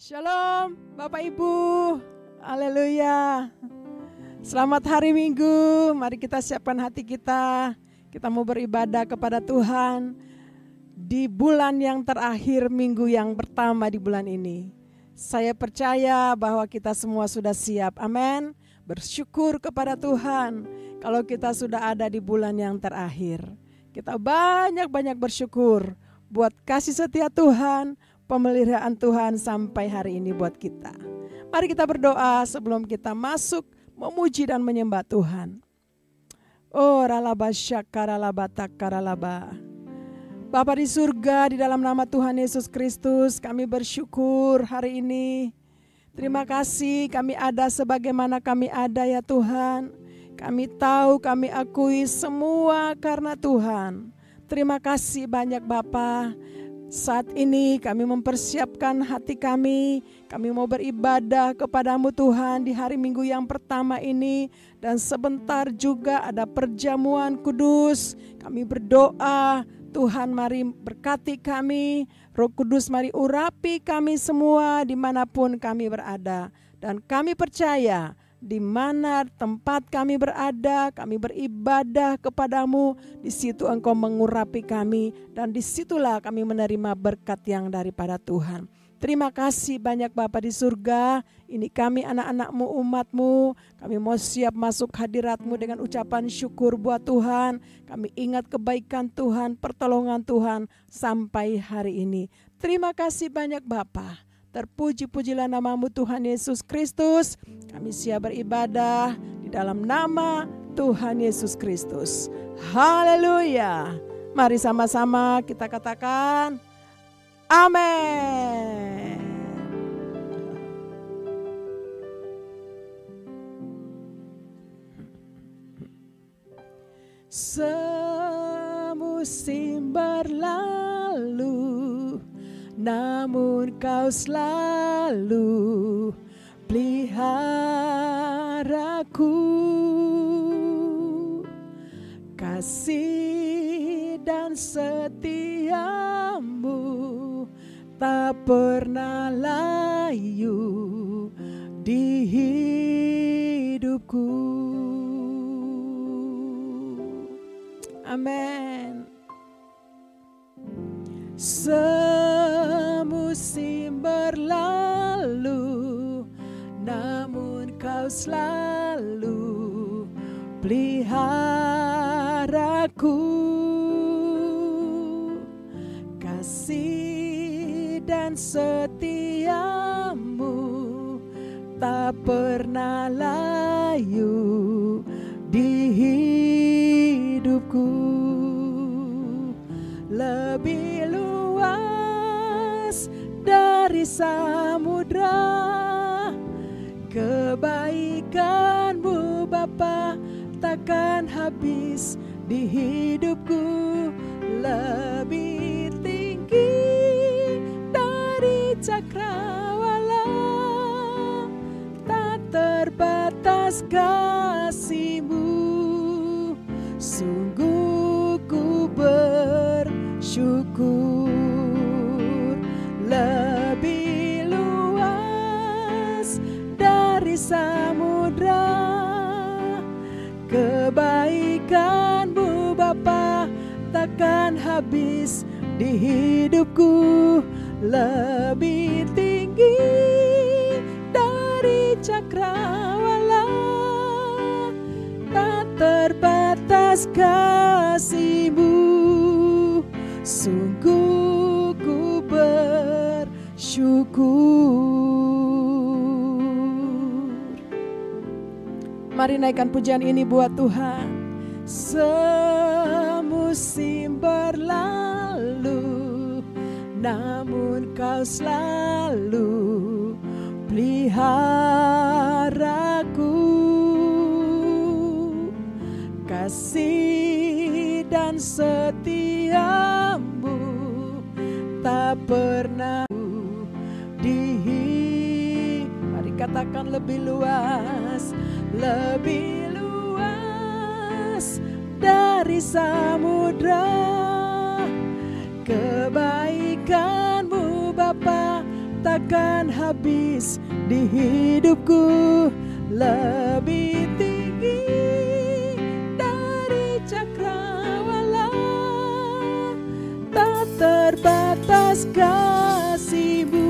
Shalom Bapak Ibu, haleluya. Selamat hari Minggu, mari kita siapkan hati kita. Kita mau beribadah kepada Tuhan di bulan yang terakhir, minggu yang pertama di bulan ini. Saya percaya bahwa kita semua sudah siap, amin. Bersyukur kepada Tuhan kalau kita sudah ada di bulan yang terakhir. Kita banyak-banyak bersyukur buat kasih setia Tuhan, pemeliharaan Tuhan sampai hari ini buat kita. Mari kita berdoa sebelum kita masuk memuji dan menyembah Tuhan. Oh ralaba syakaralaba takaralaba. Bapa di surga, di dalam nama Tuhan Yesus Kristus, kami bersyukur hari ini. Terima kasih kami ada sebagaimana kami ada ya Tuhan. Kami tahu, kami akui semua karena Tuhan. Terima kasih banyak Bapa. Saat ini kami mempersiapkan hati kami mau beribadah kepadamu Tuhan di hari Minggu yang pertama ini. Dan sebentar juga ada perjamuan kudus. Kami berdoa, Tuhan mari berkati kami, Roh Kudus mari urapi kami semua dimanapun kami berada. Dan kami percaya di mana tempat kami berada, kami beribadah kepadamu, di situ Engkau mengurapi kami dan disitulah kami menerima berkat yang daripada Tuhan. Terima kasih banyak Bapa di surga, ini kami anak-anakmu, umatmu, kami mau siap masuk hadiratmu dengan ucapan syukur buat Tuhan. Kami ingat kebaikan Tuhan, pertolongan Tuhan sampai hari ini. Terima kasih banyak Bapa. Terpuji-pujilah namamu Tuhan Yesus Kristus. Kami siap beribadah di dalam nama Tuhan Yesus Kristus. Haleluya. Mari sama-sama kita katakan amin. Semusim berlalu, namun Kau selalu peliharaku. Kasih dan setiamu tak pernah layu di hidupku. Amin. Semusim berlalu, namun Kau selalu peliharaku. Kasih dan setiamu tak pernah layu di hidupku. Lebih luas dari samudra, kebaikan-Mu Bapa takkan habis di hidupku. Lebih tinggi dari cakrawala, tak terbatas kasih-Mu. Sungguh ku bersyukur. Lebih luas dari samudra, kebaikan-Mu Bapa takkan habis di hidupku. Lebih tinggi dari cakrawala, tak terbatas kasih-Mu. Sungguh ku bersyukur. Mari naikkan pujian ini buat Tuhan. Semusim berlalu, namun Kau selalu peliharaku. Kasih dan setiamu tak pernah Mari katakan lebih luas, lebih luas dari samudra. Kebaikan-Mu Bapa takkan habis di hidupku, lebih tinggi dari cakrawala, tak terbatas kasih-Mu.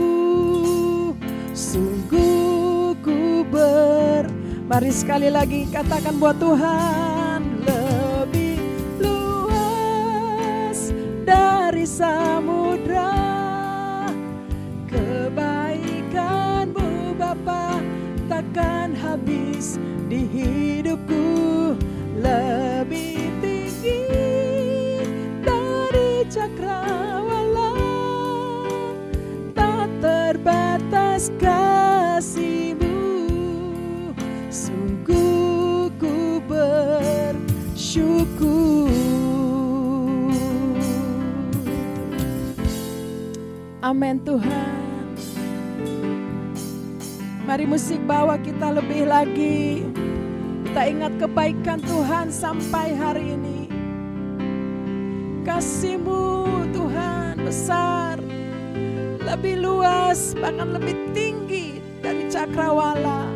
Sungguh ku mari sekali lagi katakan buat Tuhan, lebih luas dari samudra, kebaikan-Mu Bapa takkan habis di hidupku, lebih tinggi dari cakrawala, tak terbatas kasih-Mu. Sungguh ku bersyukur. Amin Tuhan. Mari musik bawa kita lebih lagi. Kita ingat kebaikan Tuhan sampai hari ini. Kasih-Mu Tuhan besar, lebih luas, bahkan lebih tinggi dari cakrawala.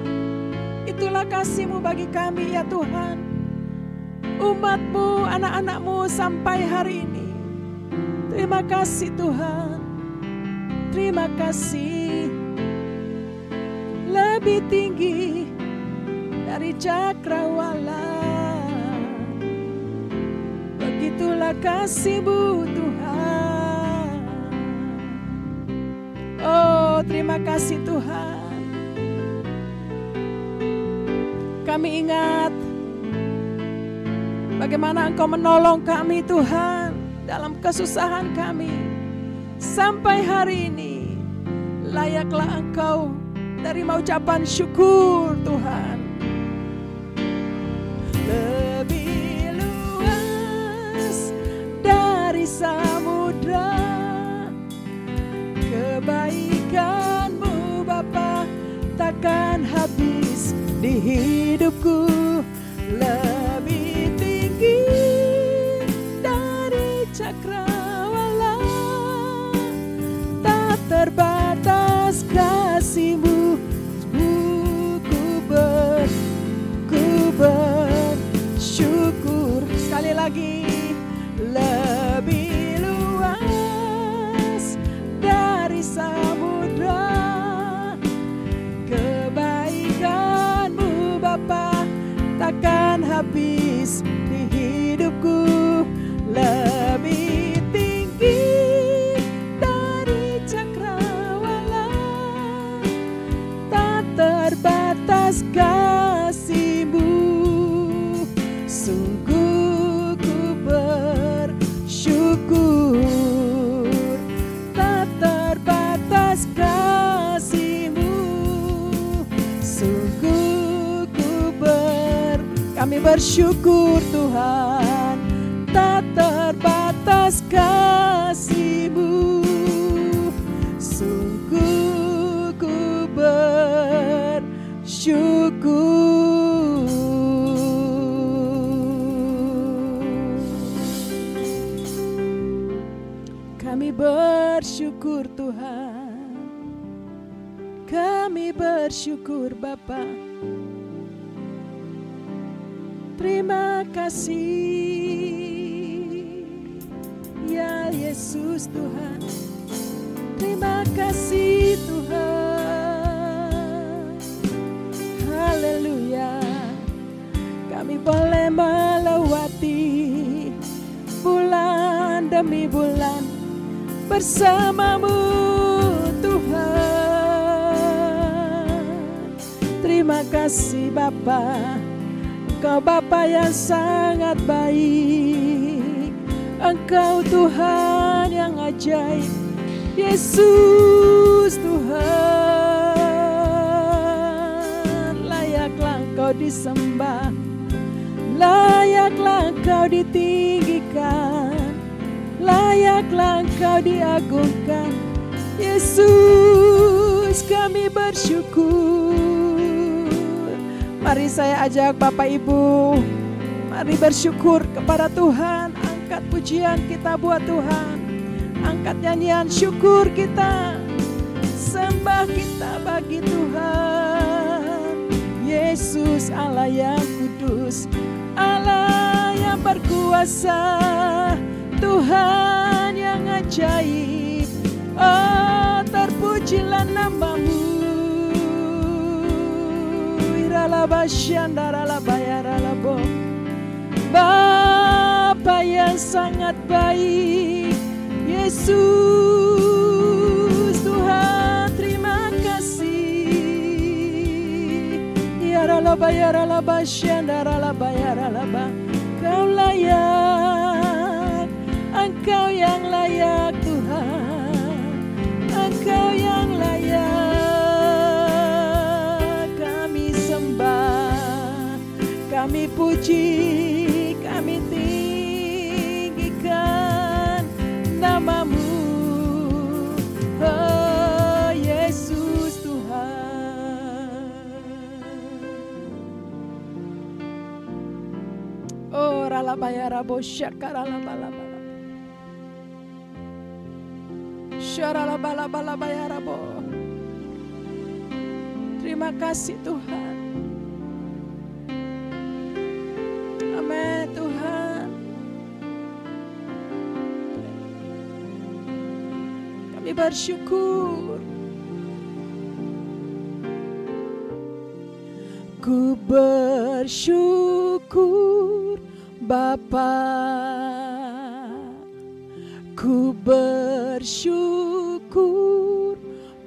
Itulah kasih-Mu bagi kami ya Tuhan. Umat-Mu, anak-anak-Mu sampai hari ini. Terima kasih Tuhan. Terima kasih. Lebih tinggi dari cakrawala. Begitulah kasih-Mu Tuhan. Oh, terima kasih Tuhan. Kami ingat bagaimana Engkau menolong kami Tuhan dalam kesusahan kami. Sampai hari ini layaklah Engkau terima ucapan syukur Tuhan. Lebih luas dari samudra, kebaikan-Mu Bapa takkan habis di hidupku, lebih tinggi dari cakrawala, tak terbatas kasih-Mu. Ku bersyukur. Sekali lagi, lebih luas dari samudra, kebaikan-Mu Bapa takkan habis di hidupku, lebih tinggi dari cakrawala, tak terbatas kasih-Mu. Sungguh ku bersyukur, tak terbatas kasih-Mu. Sungguh kami bersyukur Tuhan, tak terbatas kasih-Mu. Sungguh ku bersyukur. Kami bersyukur Tuhan, kami bersyukur Bapa. Terima kasih ya Yesus Tuhan. Terima kasih Tuhan. Haleluya. Kami boleh melewati bulan demi bulan bersama-Mu Tuhan. Terima kasih Bapa. Engkau Bapa yang sangat baik. Engkau Tuhan yang ajaib. Yesus Tuhan. Layaklah Engkau disembah, layaklah Engkau ditinggikan, layaklah Engkau diagungkan. Yesus, kami bersyukur. Mari saya ajak Bapak Ibu, mari bersyukur kepada Tuhan. Angkat pujian kita buat Tuhan, angkat nyanyian syukur kita. sembah kita bagi Tuhan. Yesus Allah yang kudus, Allah yang berkuasa, Tuhan yang ajaib. Oh, terpujilah nama-Mu. Iralabasyandaralayaralabo. Bapa yang sangat baik, Yesus Tuhan, terima kasih. Yaralabayaralabasyandaralayaralaba. Kau layak, Engkau yang layak Tuhan, Engkau yang layak. Kami sembah, kami puji, kami tinggikan nama-Mu, oh Yesus Tuhan. Oh ralabayarabo syakaralabalaba. Syaralabalabayarabo. Terima kasih Tuhan. Amin Tuhan. Kami bersyukur. Ku bersyukur Bapa, ku bersyukur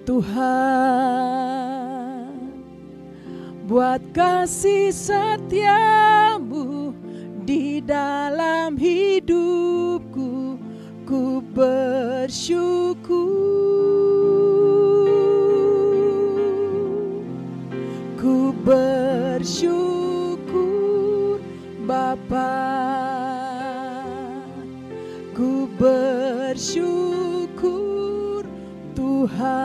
Tuhan, buat kasih setia-Mu di dalam hidupku. Ku bersyukur, ku bersyukur Bapa, ku bersyukur Tuhan,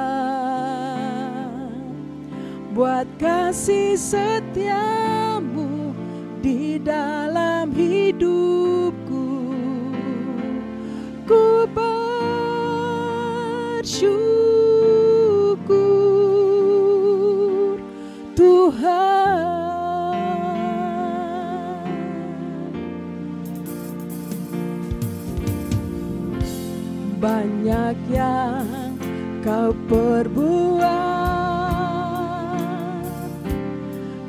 buat kasih setia-Mu di dalam hidupku. Ku bersyukur Tuhan. Banyak yang Kau perbuat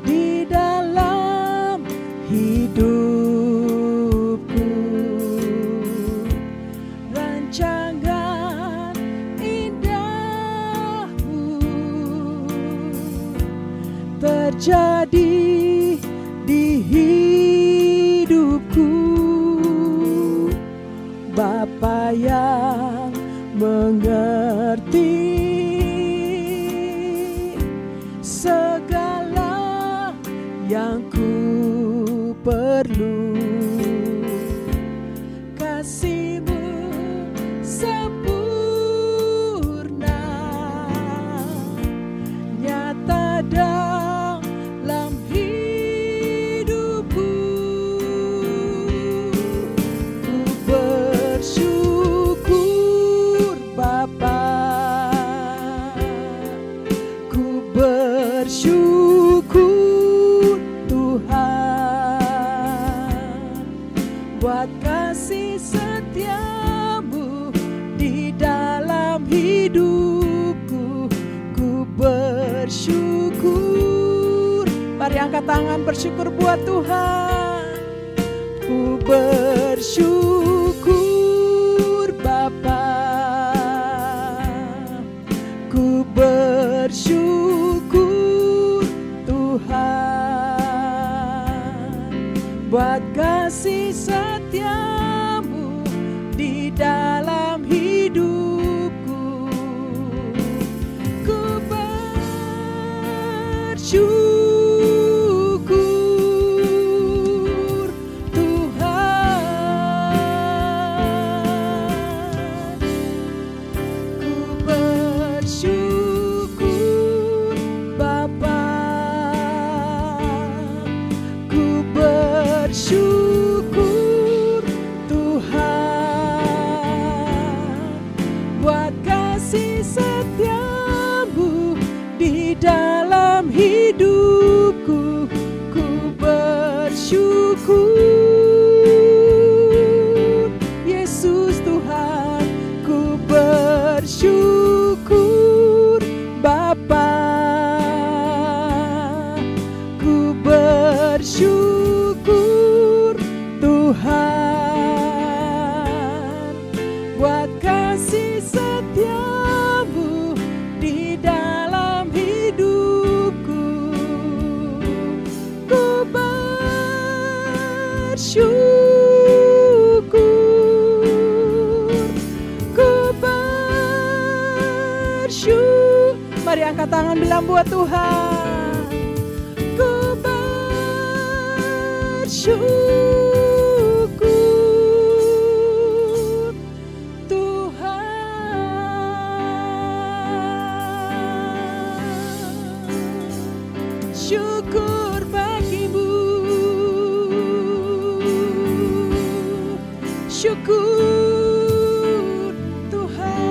di dalam hidupku. Rancangan indah-Mu terjadi di hidupku. Bapa yang mengerti segala yang ku perlu. Kasih-Mu sempurna, nyata dalam hidupku. Ku bersyukur Bapa, ku bersyukur Tuhan, buat kasih setia-Mu di dalam hidupku. Ku bersyukur. Mari angkat tangan bersyukur buat Tuhan. Ku bersyukur Bapa, ku bersyukur Tuhan, buat kasih setia-Mu di dalam hidupku. Ku bersyukur Tuhan, ku bersyukur Bapa, ku bersyukur Tuhan, buat kasih setia bersyukur Bapa, ku bersyukur Tuhan buat kasih setiamu di dalam hidupku. Ku bersyukur, ku bersyukur. Mari angkat tangan bilang buat Tuhan. Ku bersyukur Tuhan. Syukur bagimu, syukur Tuhan.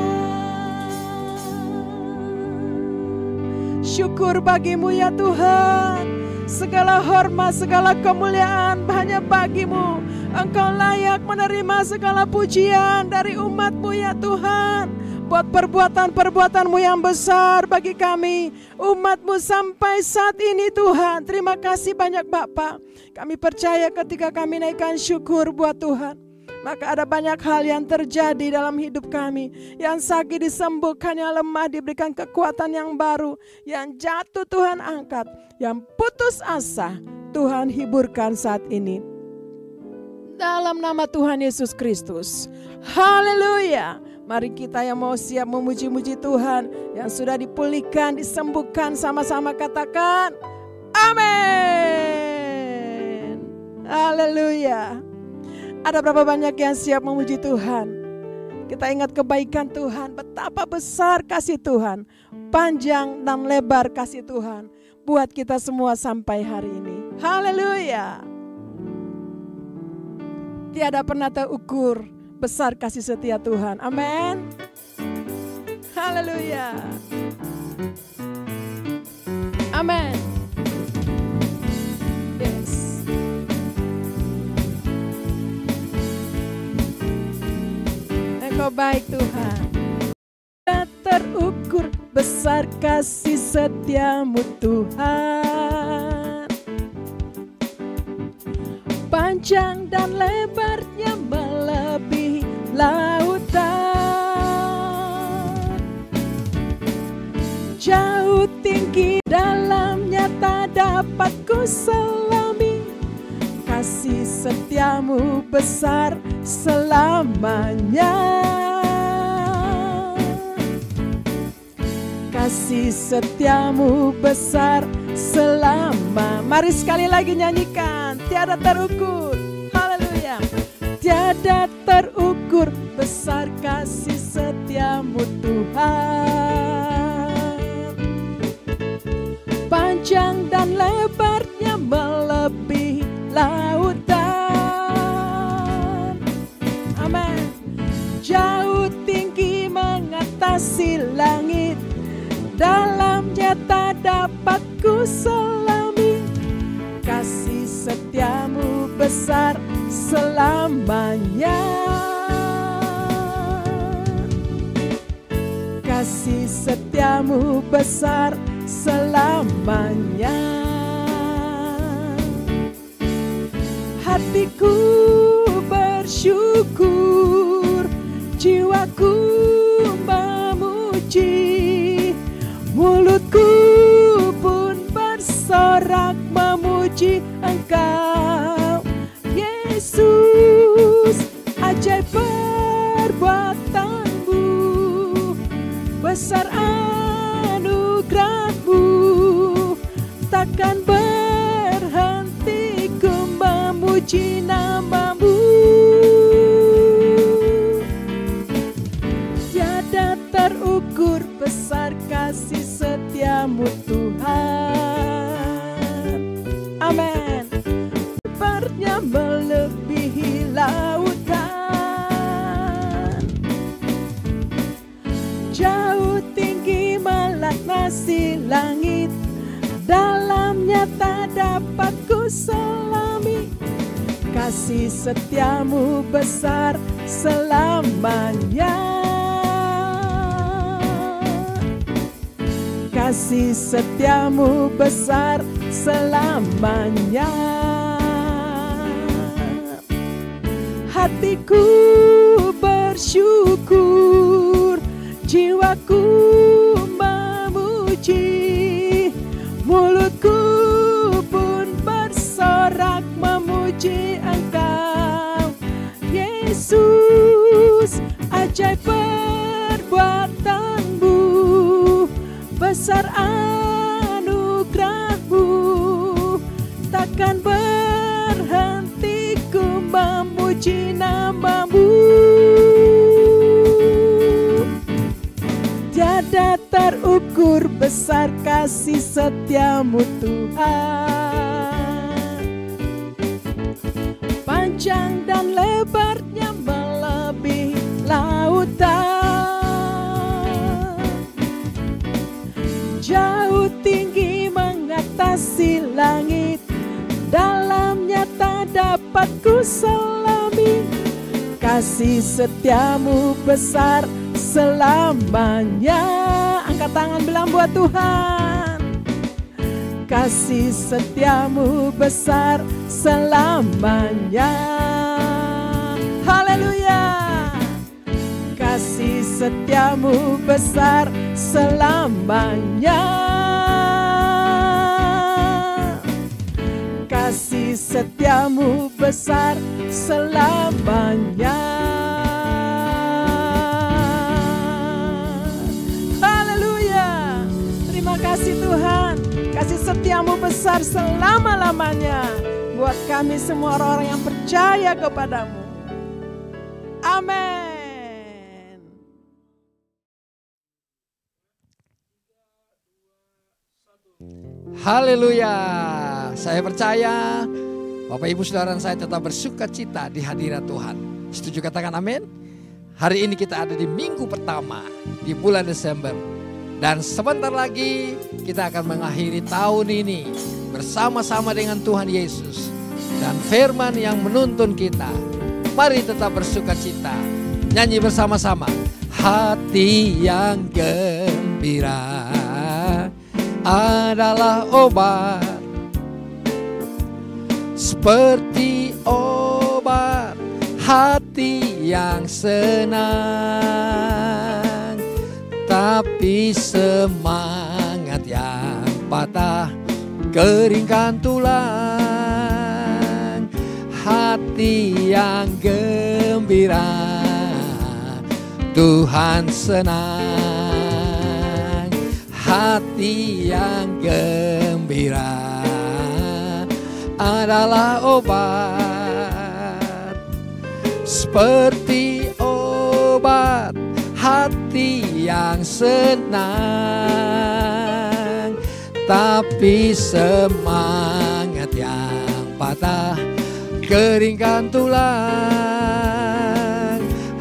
Syukur bagimu ya Tuhan. Segala hormat, segala kemuliaan hanya bagimu. Engkau layak menerima segala pujian dari umat-Mu ya Tuhan. Buat perbuatan-perbuatan-Mu yang besar bagi kami, umat-Mu sampai saat ini Tuhan. Terima kasih banyak Bapa. Kami percaya ketika kami naikkan syukur buat Tuhan, maka ada banyak hal yang terjadi dalam hidup kami. Yang sakit disembuhkan, yang lemah diberikan kekuatan yang baru, yang jatuh Tuhan angkat, yang putus asa Tuhan hiburkan saat ini. Dalam nama Tuhan Yesus Kristus. Haleluya. Mari kita yang mau siap memuji-muji Tuhan, yang sudah dipulihkan, disembuhkan, sama-sama katakan amin. Haleluya. Ada berapa banyak yang siap memuji Tuhan? Kita ingat kebaikan Tuhan, betapa besar kasih Tuhan, panjang dan lebar kasih Tuhan buat kita semua sampai hari ini. Haleluya. Tiada pernah terukur besar kasih setia Tuhan. Amin. Haleluya. Amin. Yes. Engkau baik Tuhan. Tak terukur besar kasih setiamu Tuhan. Panjang dan lebarnya melebihi lautan. Jauh tinggi dalamnya tak dapat ku selami. Kasih setiamu besar selamanya. Kasih setiamu besar selama. Mari sekali lagi nyanyikan. Tiada terukur. Haleluya. Tiada terukur besar kasih setiamu Tuhan. Panjang dan lebarnya melebihi lautan. Amin. Jauh tinggi mengatasi langit, dalamnya tak dapat ku selami. Kasih setiamu besar selamanya. Kasih setiamu besar selamanya. Hatiku bersyukur, jiwaku memuji, mulutku pun bersorak memuji Engkau, Yesus. Ajaib perbuatan-Mu, besar anugerah-Mu, takkan berhenti ku memuji nama-Mu. Tiada terukur besar kasih setiamu Tuhan. Amin. Lebarnya melebihi lautan, jauh tinggi melaknasi langit, dalamnya tak dapat ku selami. Kasih setiamu besar selamanya. kasih setiamu besar selamanya. Hatiku bersyukur, jiwaku memuji, mulutku pun bersorak memuji Engkau. Yesus, ajaib perbuatanmu, besar anugerahmu, takkan berhenti ku memuji namamu. Tiada terukur besar kasih setiamu Tuhan, panjang dan lebarnya melebihi lautan, jauh tinggi mengatasi langit, dalamnya tak dapat ku selami. Kasih setiamu besar selamanya. Angkat tangan bilang buat Tuhan. Kasih setiamu besar selamanya. Haleluya. Kasih setiamu besar selamanya. Kasih setiamu besar selamanya. Haleluya. Terima kasih Tuhan. Kasih setiamu besar selama-lamanya buat kami semua orang-orang yang percaya kepadamu. Amin. Haleluya. Saya percaya Bapak Ibu Saudara saya tetap bersuka cita di hadirat Tuhan. Setuju katakan amin? Hari ini kita ada di minggu pertama di bulan Desember. Dan sebentar lagi kita akan mengakhiri tahun ini bersama-sama dengan Tuhan Yesus. Dan firman yang menuntun kita. Mari tetap bersuka cita. Nyanyi bersama-sama. Hati yang gembira adalah obat, seperti obat hati yang senang. Tapi semangat yang patah keringkan tulang. Hati yang gembira Tuhan senang. Hati yang gembira adalah obat, seperti obat hati yang senang. Tapi semangat yang patah keringkan tulang.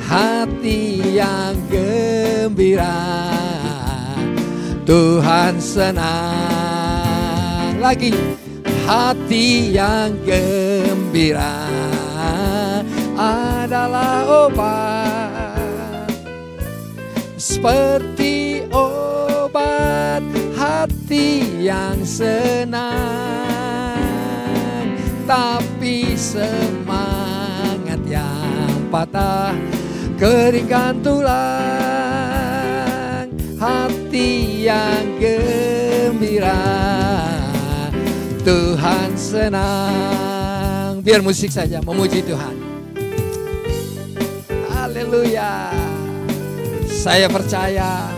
Hati yang gembira Tuhan senang. Lagi. Hati yang gembira adalah obat, seperti obat hati yang senang. Tapi semangat yang patah keringkan tulang. Hati yang gembira Tuhan senang. Biar musik saja memuji Tuhan. Haleluya. Saya percaya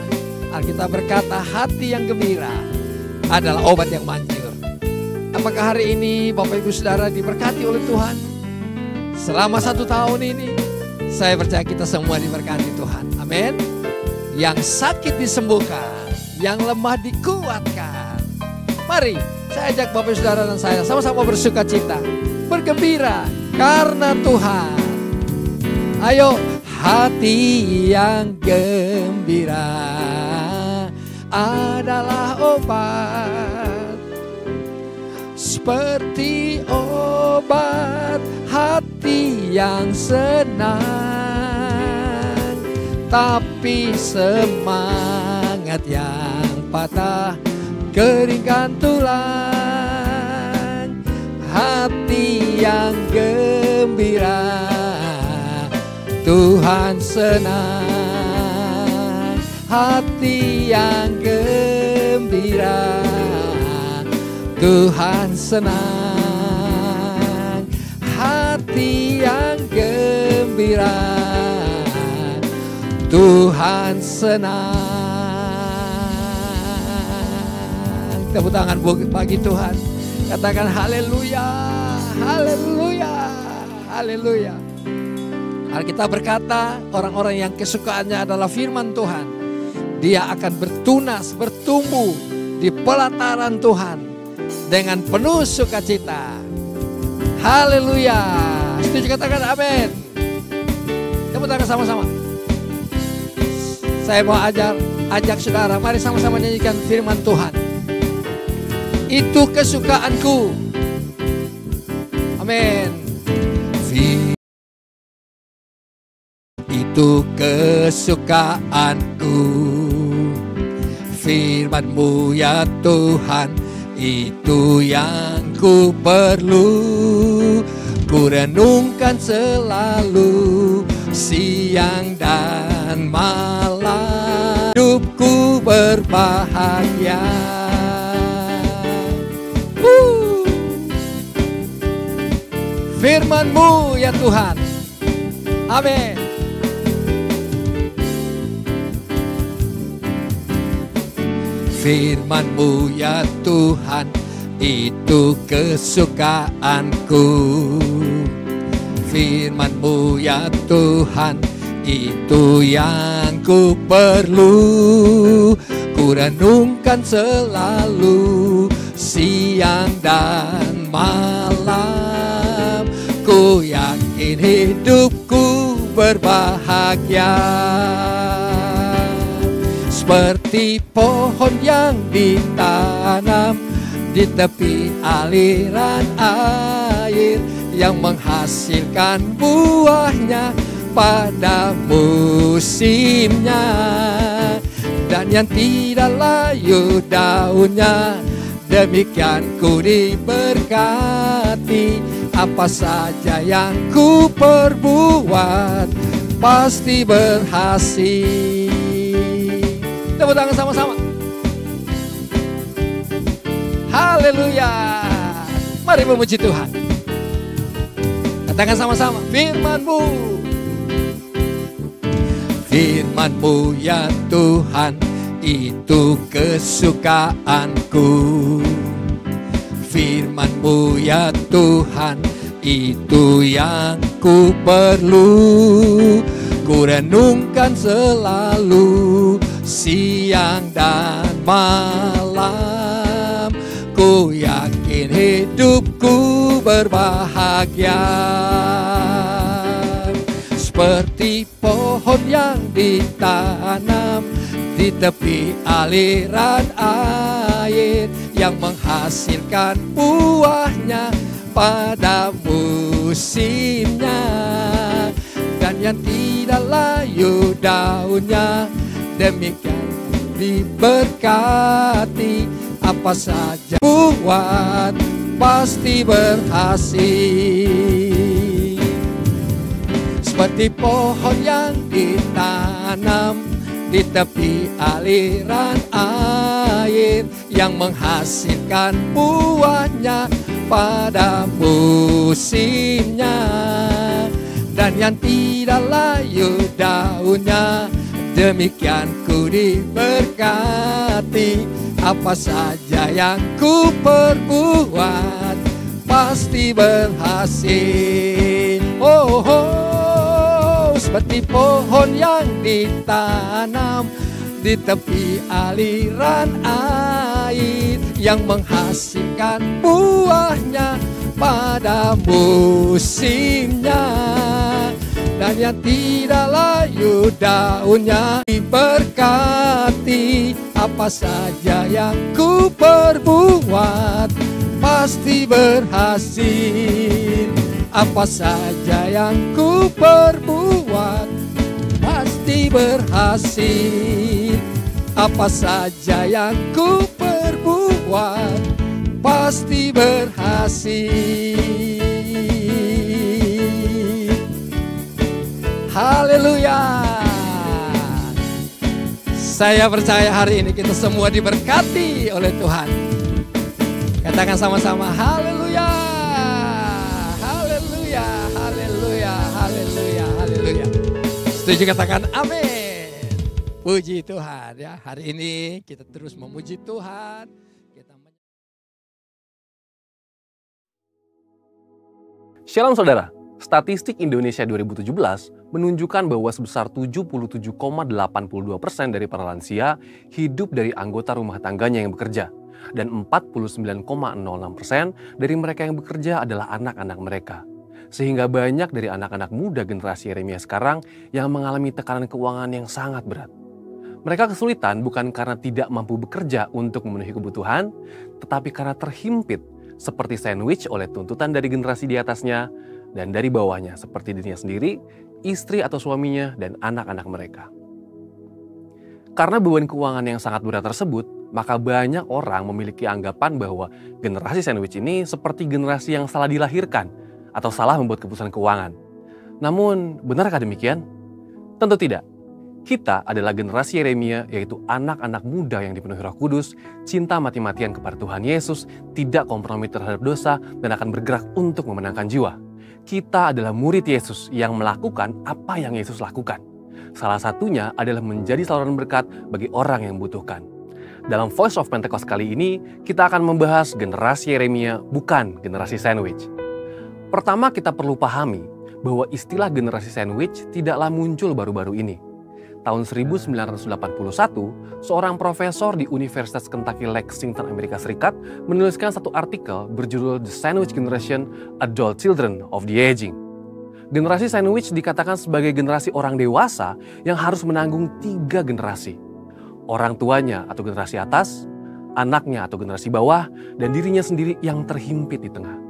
Alkitab berkata hati yang gembira adalah obat yang manjur. Apakah hari ini Bapak Ibu Saudara diberkati oleh Tuhan? Selama 1 tahun ini saya percaya kita semua diberkati Tuhan. Amin. Yang sakit disembuhkan, yang lemah dikuatkan. Mari saya ajak Bapak Saudara dan saya sama-sama bersuka cita, bergembira karena Tuhan. Ayo, hati yang gembira adalah obat, seperti obat hati yang senang. Tapi semangat yang patah, keringkan tulang. Hati yang gembira, Tuhan senang. Hati yang gembira, Tuhan senang. Hati yang gembira, Tuhan senang. Tepuk tangan bagi Tuhan. Katakan haleluya, haleluya, haleluya. Alkitab berkata, orang-orang yang kesukaannya adalah firman Tuhan, dia akan bertunas, bertumbuh di pelataran Tuhan dengan penuh sukacita. Haleluya. Setuju, katakan amin. Tepuk tangan sama-sama. Saya mau ajak saudara, mari sama-sama nyanyikan firman Tuhan. Itu kesukaanku. Amin. Itu kesukaanku, firman-Mu ya Tuhan, itu yang ku perlu. Ku renungkan selalu, siang dan malam, hidupku berbahagia. Firman-Mu ya Tuhan. Amin. Firman-Mu ya Tuhan, itu kesukaanku. Firman-Mu ya Tuhan, itu yang ku perlu. Ku renungkan selalu, siang dan malam. Ku yakin hidupku berbahagia. Seperti pohon yang ditanam di tepi aliran air, yang menghasilkan buahnya pada musimnya, dan yang tidak layu daunnya. Demikian ku diberkati, apa saja yang ku perbuat pasti berhasil. Tepuk tangan sama-sama. Haleluya. Mari memuji Tuhan. Katakan sama-sama, firman-Mu. Firman-Mu ya Tuhan, itu kesukaanku. Firman-Mu ya Tuhan, itu yang ku perlu. Ku renungkan selalu, siang dan malam. Ku yakin hidupku berbahagia. Seperti pohon yang ditanam di tepi aliran air, yang menghasilkan buahnya pada musimnya, dan yang tidak layu daunnya. Demikian diberkati, apa saja buat pasti berhasil. Seperti pohon yang ditanam di tepi aliran air, yang menghasilkan buahnya pada musimnya, dan yang tidak layu daunnya. Demikian ku diberkati, apa saja yang ku perbuat pasti berhasil. Oh, oh, seperti pohon yang ditanam di tepi aliran air, yang menghasilkan buahnya pada musimnya, dan yang tidak layu daunnya. Diberkati, apa saja yang ku perbuat pasti berhasil. Apa saja yang ku perbuat pasti berhasil. Apa saja yang ku perbuat pasti berhasil. Haleluya. Saya percaya hari ini kita semua diberkati oleh Tuhan. Katakan sama-sama haleluya. Haleluya, haleluya, haleluya, haleluya. Setuju katakan amin. Puji Tuhan ya. Hari ini kita terus memuji Tuhan. Shalom saudara, statistik Indonesia 2017 menunjukkan bahwa sebesar 77,82% dari para lansia hidup dari anggota rumah tangganya yang bekerja. Dan 49,06% dari mereka yang bekerja adalah anak-anak mereka. Sehingga banyak dari anak-anak muda generasi Yeremia sekarang yang mengalami tekanan keuangan yang sangat berat. Mereka kesulitan bukan karena tidak mampu bekerja untuk memenuhi kebutuhan, tetapi karena terhimpit seperti sandwich oleh tuntutan dari generasi di atasnya dan dari bawahnya seperti dirinya sendiri, istri atau suaminya, dan anak-anak mereka. Karena beban keuangan yang sangat berat tersebut, maka banyak orang memiliki anggapan bahwa generasi sandwich ini seperti generasi yang salah dilahirkan atau salah membuat keputusan keuangan. Namun, benarkah demikian? Tentu tidak. Kita adalah generasi Yeremia, yaitu anak-anak muda yang dipenuhi Roh Kudus, cinta mati-matian kepada Tuhan Yesus, tidak kompromi terhadap dosa, dan akan bergerak untuk memenangkan jiwa. Kita adalah murid Yesus yang melakukan apa yang Yesus lakukan. Salah satunya adalah menjadi saluran berkat bagi orang yang membutuhkan. Dalam Voice of Pentecost kali ini, kita akan membahas generasi Yeremia, bukan generasi sandwich. Pertama, kita perlu pahami bahwa istilah generasi sandwich tidaklah muncul baru-baru ini. Tahun 1981, seorang profesor di Universitas Kentucky Lexington, Amerika Serikat, menuliskan satu artikel berjudul The Sandwich Generation, Adult Children of the Aging. Generasi sandwich dikatakan sebagai generasi orang dewasa yang harus menanggung 3 generasi. Orang tuanya atau generasi atas, anaknya atau generasi bawah, dan dirinya sendiri yang terhimpit di tengah.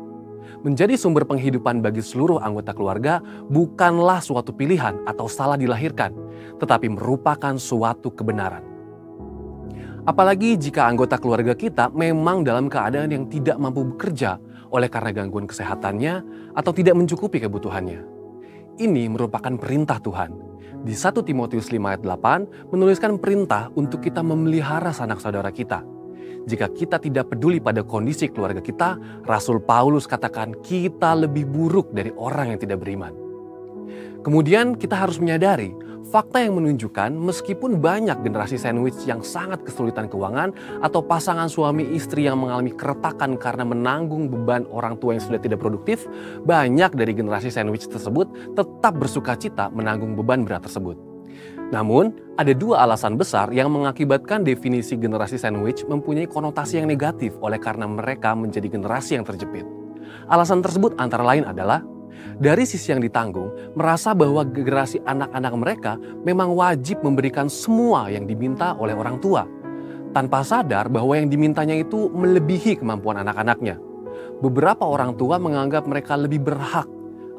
Menjadi sumber penghidupan bagi seluruh anggota keluarga bukanlah suatu pilihan atau salah dilahirkan, tetapi merupakan suatu kebenaran. Apalagi jika anggota keluarga kita memang dalam keadaan yang tidak mampu bekerja oleh karena gangguan kesehatannya atau tidak mencukupi kebutuhannya. Ini merupakan perintah Tuhan. Di 1 Timotius 5 ayat 8 menuliskan perintah untuk kita memelihara sanak saudara kita. Jika kita tidak peduli pada kondisi keluarga kita, Rasul Paulus katakan kita lebih buruk dari orang yang tidak beriman. Kemudian kita harus menyadari fakta yang menunjukkan meskipun banyak generasi sandwich yang sangat kesulitan keuangan atau pasangan suami istri yang mengalami keretakan karena menanggung beban orang tua yang sudah tidak produktif, banyak dari generasi sandwich tersebut tetap bersukacita menanggung beban berat tersebut. Namun, ada 2 alasan besar yang mengakibatkan definisi generasi sandwich mempunyai konotasi yang negatif oleh karena mereka menjadi generasi yang terjepit. Alasan tersebut antara lain adalah dari sisi yang ditanggung, merasa bahwa generasi anak-anak mereka memang wajib memberikan semua yang diminta oleh orang tua, tanpa sadar bahwa yang dimintanya itu melebihi kemampuan anak-anaknya. Beberapa orang tua menganggap mereka lebih berhak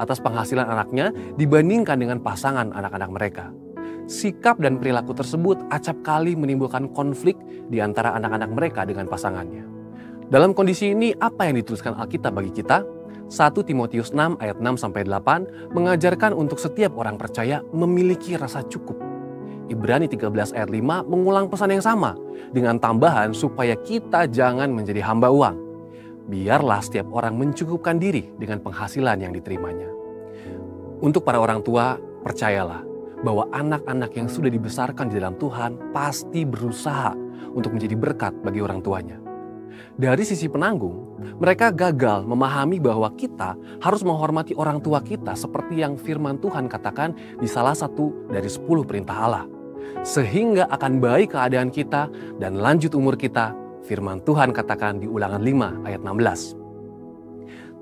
atas penghasilan anaknya dibandingkan dengan pasangan anak-anak mereka. Sikap dan perilaku tersebut acap kali menimbulkan konflik di antara anak-anak mereka dengan pasangannya. Dalam kondisi ini, apa yang dituliskan Alkitab bagi kita? 1 Timotius 6 ayat 6-8 mengajarkan untuk setiap orang percaya memiliki rasa cukup. Ibrani 13 ayat 5 mengulang pesan yang sama dengan tambahan supaya kita jangan menjadi hamba uang. Biarlah setiap orang mencukupkan diri dengan penghasilan yang diterimanya. Untuk para orang tua, percayalah bahwa anak-anak yang sudah dibesarkan di dalam Tuhan pasti berusaha untuk menjadi berkat bagi orang tuanya. Dari sisi penanggung, mereka gagal memahami bahwa kita harus menghormati orang tua kita seperti yang firman Tuhan katakan di salah satu dari 10 perintah Allah. Sehingga akan baik keadaan kita dan lanjut umur kita, firman Tuhan katakan di Ulangan 5 ayat 16.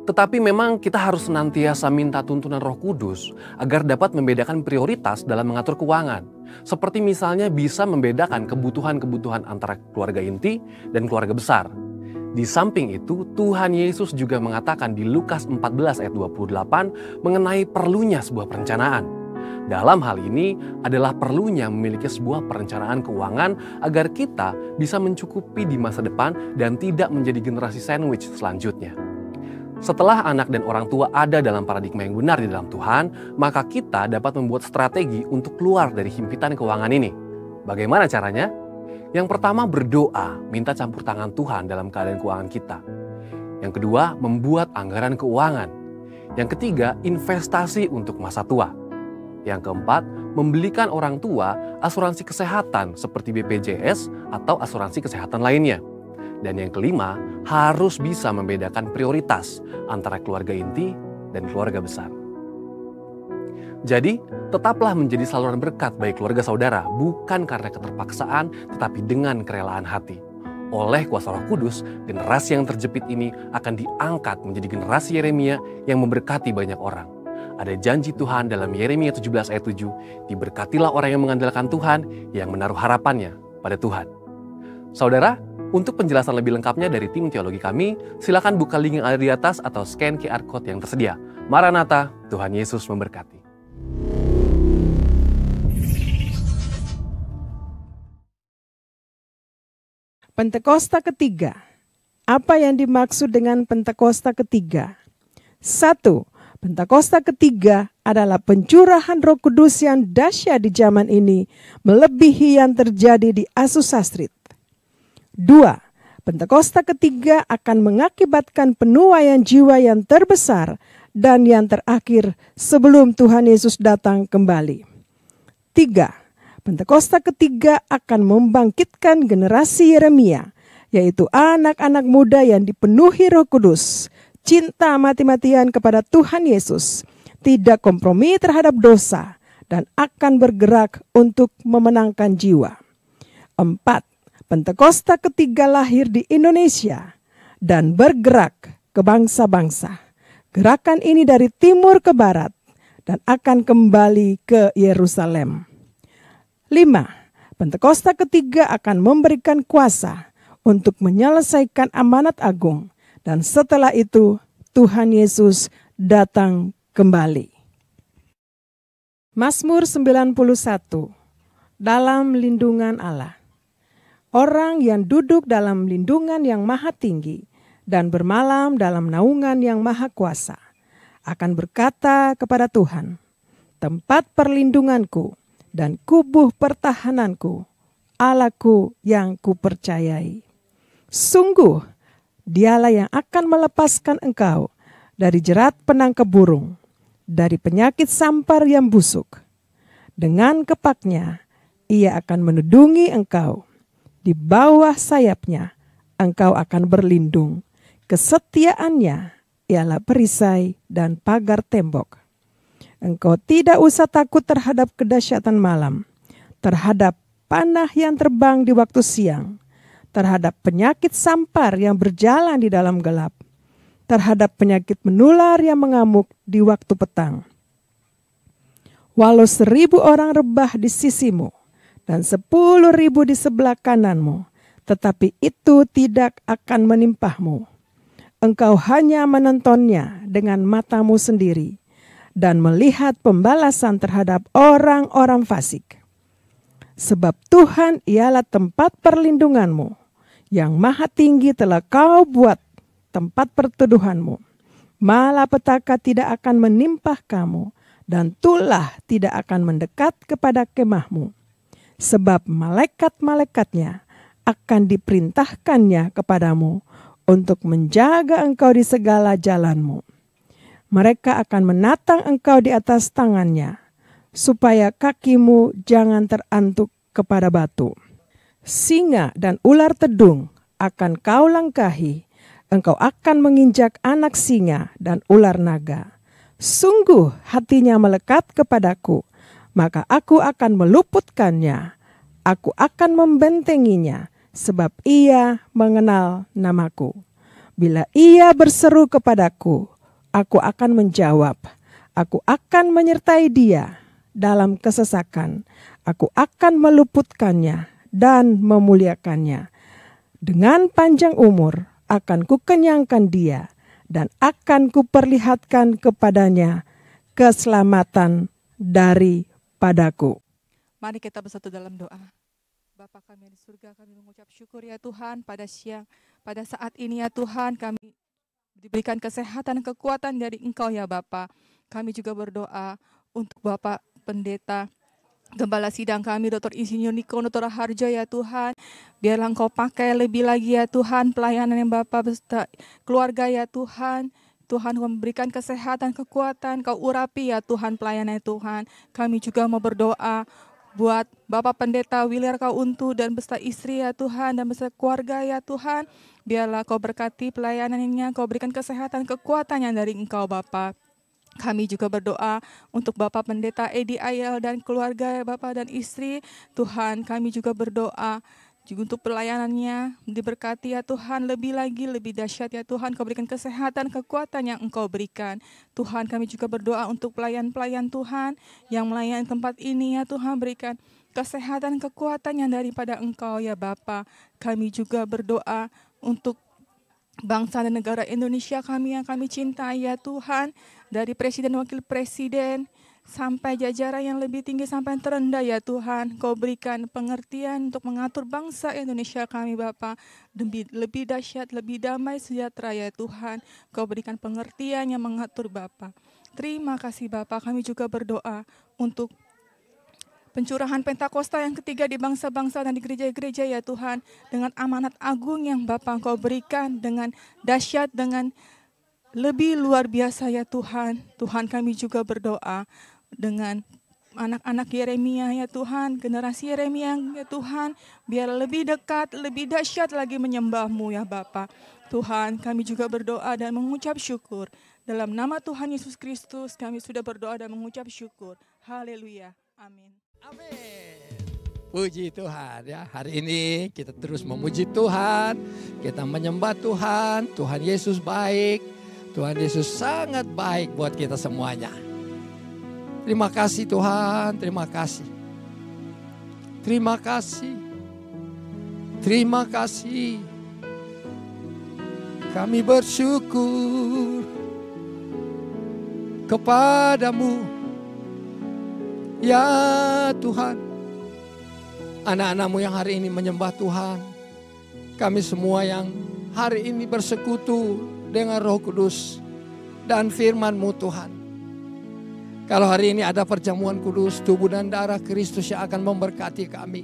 Tetapi memang kita harus senantiasa minta tuntunan Roh Kudus agar dapat membedakan prioritas dalam mengatur keuangan. Seperti misalnya bisa membedakan kebutuhan-kebutuhan antara keluarga inti dan keluarga besar. Di samping itu, Tuhan Yesus juga mengatakan di Lukas 14 ayat 28 mengenai perlunya sebuah perencanaan. Dalam hal ini adalah perlunya memiliki sebuah perencanaan keuangan agar kita bisa mencukupi di masa depan dan tidak menjadi generasi sandwich selanjutnya. Setelah anak dan orang tua ada dalam paradigma yang benar di dalam Tuhan, maka kita dapat membuat strategi untuk keluar dari himpitan keuangan ini. Bagaimana caranya? Yang pertama, berdoa, minta campur tangan Tuhan dalam keadaan keuangan kita. Yang kedua, membuat anggaran keuangan. Yang ketiga, investasi untuk masa tua. Yang keempat, membelikan orang tua asuransi kesehatan seperti BPJS atau asuransi kesehatan lainnya. Dan yang kelima, harus bisa membedakan prioritas antara keluarga inti dan keluarga besar. Jadi, tetaplah menjadi saluran berkat bagi keluarga saudara, bukan karena keterpaksaan, tetapi dengan kerelaan hati. Oleh kuasa Roh Kudus, generasi yang terjepit ini akan diangkat menjadi generasi Yeremia yang memberkati banyak orang. Ada janji Tuhan dalam Yeremia 17 ayat 7, diberkatilah orang yang mengandalkan Tuhan, yang menaruh harapannya pada Tuhan. Saudara, untuk penjelasan lebih lengkapnya dari tim teologi kami, silakan buka link yang ada di atas atau scan QR Code yang tersedia. Maranatha, Tuhan Yesus memberkati. Pentakosta ketiga. Apa yang dimaksud dengan Pentakosta ketiga? 1. Pentakosta ketiga adalah pencurahan Roh Kudus yang dahsyat di zaman ini, melebihi yang terjadi di Azusa Street. 2. Pentakosta ketiga akan mengakibatkan penuaian jiwa yang terbesar dan yang terakhir sebelum Tuhan Yesus datang kembali. 3. Pentakosta ketiga akan membangkitkan generasi Yeremia, yaitu anak-anak muda yang dipenuhi Roh Kudus, cinta mati-matian kepada Tuhan Yesus, tidak kompromi terhadap dosa, dan akan bergerak untuk memenangkan jiwa. 4. Pentakosta ketiga lahir di Indonesia dan bergerak ke bangsa-bangsa. Gerakan ini dari timur ke barat dan akan kembali ke Yerusalem. 5. Pentakosta ketiga akan memberikan kuasa untuk menyelesaikan amanat agung. Dan setelah itu, Tuhan Yesus datang kembali. Mazmur 91. Dalam lindungan Allah. Orang yang duduk dalam lindungan yang maha tinggi dan bermalam dalam naungan yang maha kuasa akan berkata kepada Tuhan, tempat perlindunganku dan kubuh pertahananku, Allahku yang kupercayai. Sungguh, Dialah yang akan melepaskan engkau dari jerat penangkap burung, dari penyakit sampar yang busuk. Dengan kepaknya, ia akan menudungi engkau. Di bawah sayapnya, engkau akan berlindung. Kesetiaannya ialah perisai dan pagar tembok. Engkau tidak usah takut terhadap kedahsyatan malam, terhadap panah yang terbang di waktu siang, terhadap penyakit sampar yang berjalan di dalam gelap, terhadap penyakit menular yang mengamuk di waktu petang. Walau 1.000 orang rebah di sisimu dan 10.000 di sebelah kananmu, tetapi itu tidak akan menimpahmu. Engkau hanya menontonnya dengan matamu sendiri dan melihat pembalasan terhadap orang-orang fasik. Sebab Tuhan ialah tempat perlindunganmu, yang maha tinggi telah kau buat tempat perteduhanmu. Malapetaka tidak akan menimpah kamu, dan tulah tidak akan mendekat kepada kemahmu. Sebab malaikat-malaikatnya akan diperintahkannya kepadamu untuk menjaga engkau di segala jalanmu. Mereka akan menatang engkau di atas tangannya, supaya kakimu jangan terantuk kepada batu. Singa dan ular tedung akan kau langkahi, engkau akan menginjak anak singa dan ular naga. Sungguh hatinya melekat kepadaku, maka aku akan meluputkannya. Aku akan membentenginya, sebab ia mengenal namaku. Bila ia berseru kepadaku, aku akan menjawab. Aku akan menyertai dia dalam kesesakan. Aku akan meluputkannya dan memuliakannya. Dengan panjang umur akan kukenyangkan dia, dan akan kuperlihatkan kepadanya keselamatan dari kepadaku. Mari kita bersatu dalam doa. Bapa kami di surga, kami mengucap syukur ya Tuhan pada saat ini ya Tuhan, kami diberikan kesehatan, kekuatan dari Engkau ya Bapa. Kami juga berdoa untuk Bapak Pendeta, Gembala Sidang kami, Dr. Insinyur Niko Nutora Harjo ya Tuhan. Biarlah Engkau pakai lebih lagi ya Tuhan, pelayanan yang Bapak beserta keluarga ya Tuhan. Tuhan memberikan kesehatan, kekuatan, Kau urapi ya Tuhan pelayanan Tuhan. Kami juga mau berdoa buat Bapak Pendeta Williar Kau Untu dan beserta istri ya Tuhan, dan beserta keluarga ya Tuhan. Biarlah Kau berkati pelayanannya, Kau berikan kesehatan, kekuatan yang dari Engkau Bapa. Kami juga berdoa untuk Bapak Pendeta Edi Ayel dan keluarga ya Bapak dan istri. Tuhan, kami juga berdoa juga untuk pelayanannya, diberkati ya Tuhan, lebih lagi, lebih dahsyat ya Tuhan. Kau berikan kesehatan, kekuatan yang Engkau berikan. Tuhan, kami juga berdoa untuk pelayan-pelayan Tuhan yang melayani tempat ini ya Tuhan, berikan kesehatan, kekuatan yang daripada Engkau ya Bapa. Kami juga berdoa untuk bangsa dan negara Indonesia kami yang kami cintai ya Tuhan, dari Presiden, Wakil Presiden, sampai jajaran yang lebih tinggi sampai yang terendah ya Tuhan. Kau berikan pengertian untuk mengatur bangsa Indonesia kami Bapa, lebih dahsyat, lebih damai sejahtera ya Tuhan. Kau berikan pengertian yang mengatur Bapa. Terima kasih Bapa. Kami juga berdoa untuk pencurahan Pentakosta yang ketiga di bangsa-bangsa dan di gereja-gereja ya Tuhan. Dengan amanat agung yang Bapa Engkau berikan, dengan dahsyat, dengan lebih luar biasa ya Tuhan. Tuhan, kami juga berdoa dengan anak-anak Yeremia ya Tuhan, generasi Yeremia ya Tuhan, biar lebih dekat, lebih dahsyat lagi menyembah-Mu ya Bapa. Tuhan, kami juga berdoa dan mengucap syukur. Dalam nama Tuhan Yesus Kristus kami sudah berdoa dan mengucap syukur. Haleluya. Amin. Amin. Puji Tuhan ya. Hari ini kita terus memuji Tuhan. Kita menyembah Tuhan. Tuhan Yesus baik. Tuhan Yesus sangat baik buat kita semuanya. Terima kasih Tuhan. Terima kasih. Terima kasih. Terima kasih. Kami bersyukur kepadamu ya Tuhan. Anak-anak-Mu yang hari ini menyembah Tuhan, kami semua yang hari ini bersekutu dengan Roh Kudus dan firman-Mu Tuhan. Kalau hari ini ada perjamuan kudus, tubuh dan darah Kristus yang akan memberkati kami.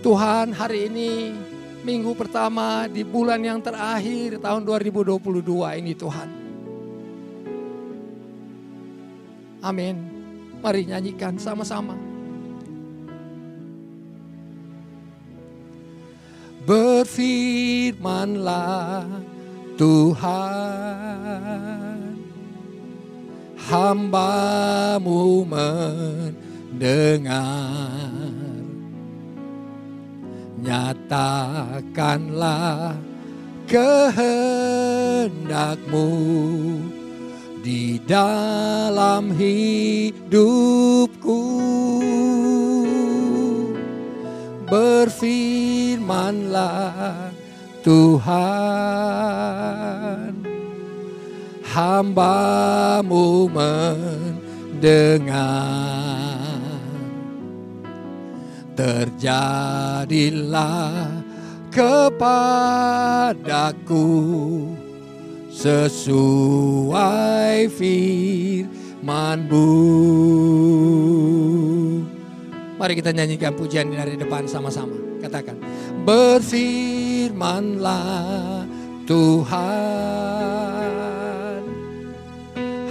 Tuhan, hari ini minggu pertama di bulan yang terakhir tahun 2022 ini Tuhan. Amin. Mari nyanyikan sama-sama. Berfirmanlah Tuhan, hamba-Mu mendengar. Nyatakanlah kehendak-Mu di dalam hidupku. Berfirmanlah Tuhan, hamba-Mu mendengar. Terjadilah kepadaku sesuai firman-Mu. Mari kita nyanyikan pujian dari depan sama-sama. Katakan, berfirmanlah Tuhan,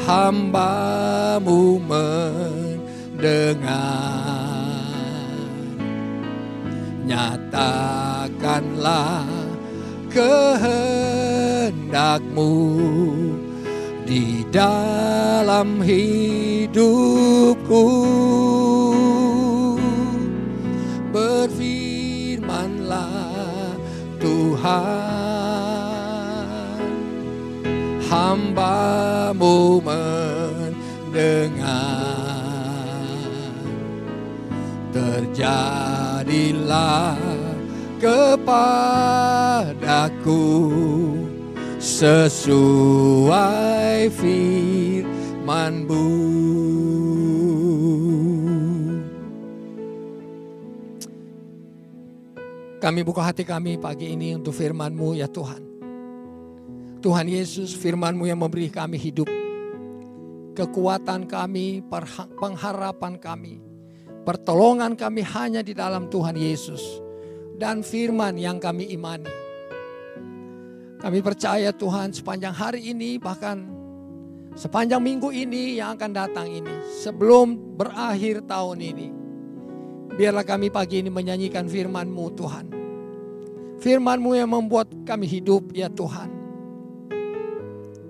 hamba-Mu mendengar. Nyatakanlah kehendak-Mu di dalam hidupku. Berfirmanlah Tuhan, hamba-Mu mendengar. Terjadilah kepadaku sesuai firman-Mu. Kami buka hati kami pagi ini untuk firman-Mu ya Tuhan. Tuhan Yesus, firman-Mu yang memberi kami hidup. Kekuatan kami, pengharapan kami, pertolongan kami hanya di dalam Tuhan Yesus. Dan firman yang kami imani. Kami percaya Tuhan sepanjang hari ini, bahkan sepanjang minggu ini yang akan datang ini, sebelum berakhir tahun ini, biarlah kami pagi ini menyanyikan firman-Mu Tuhan. Firman-Mu yang membuat kami hidup ya Tuhan.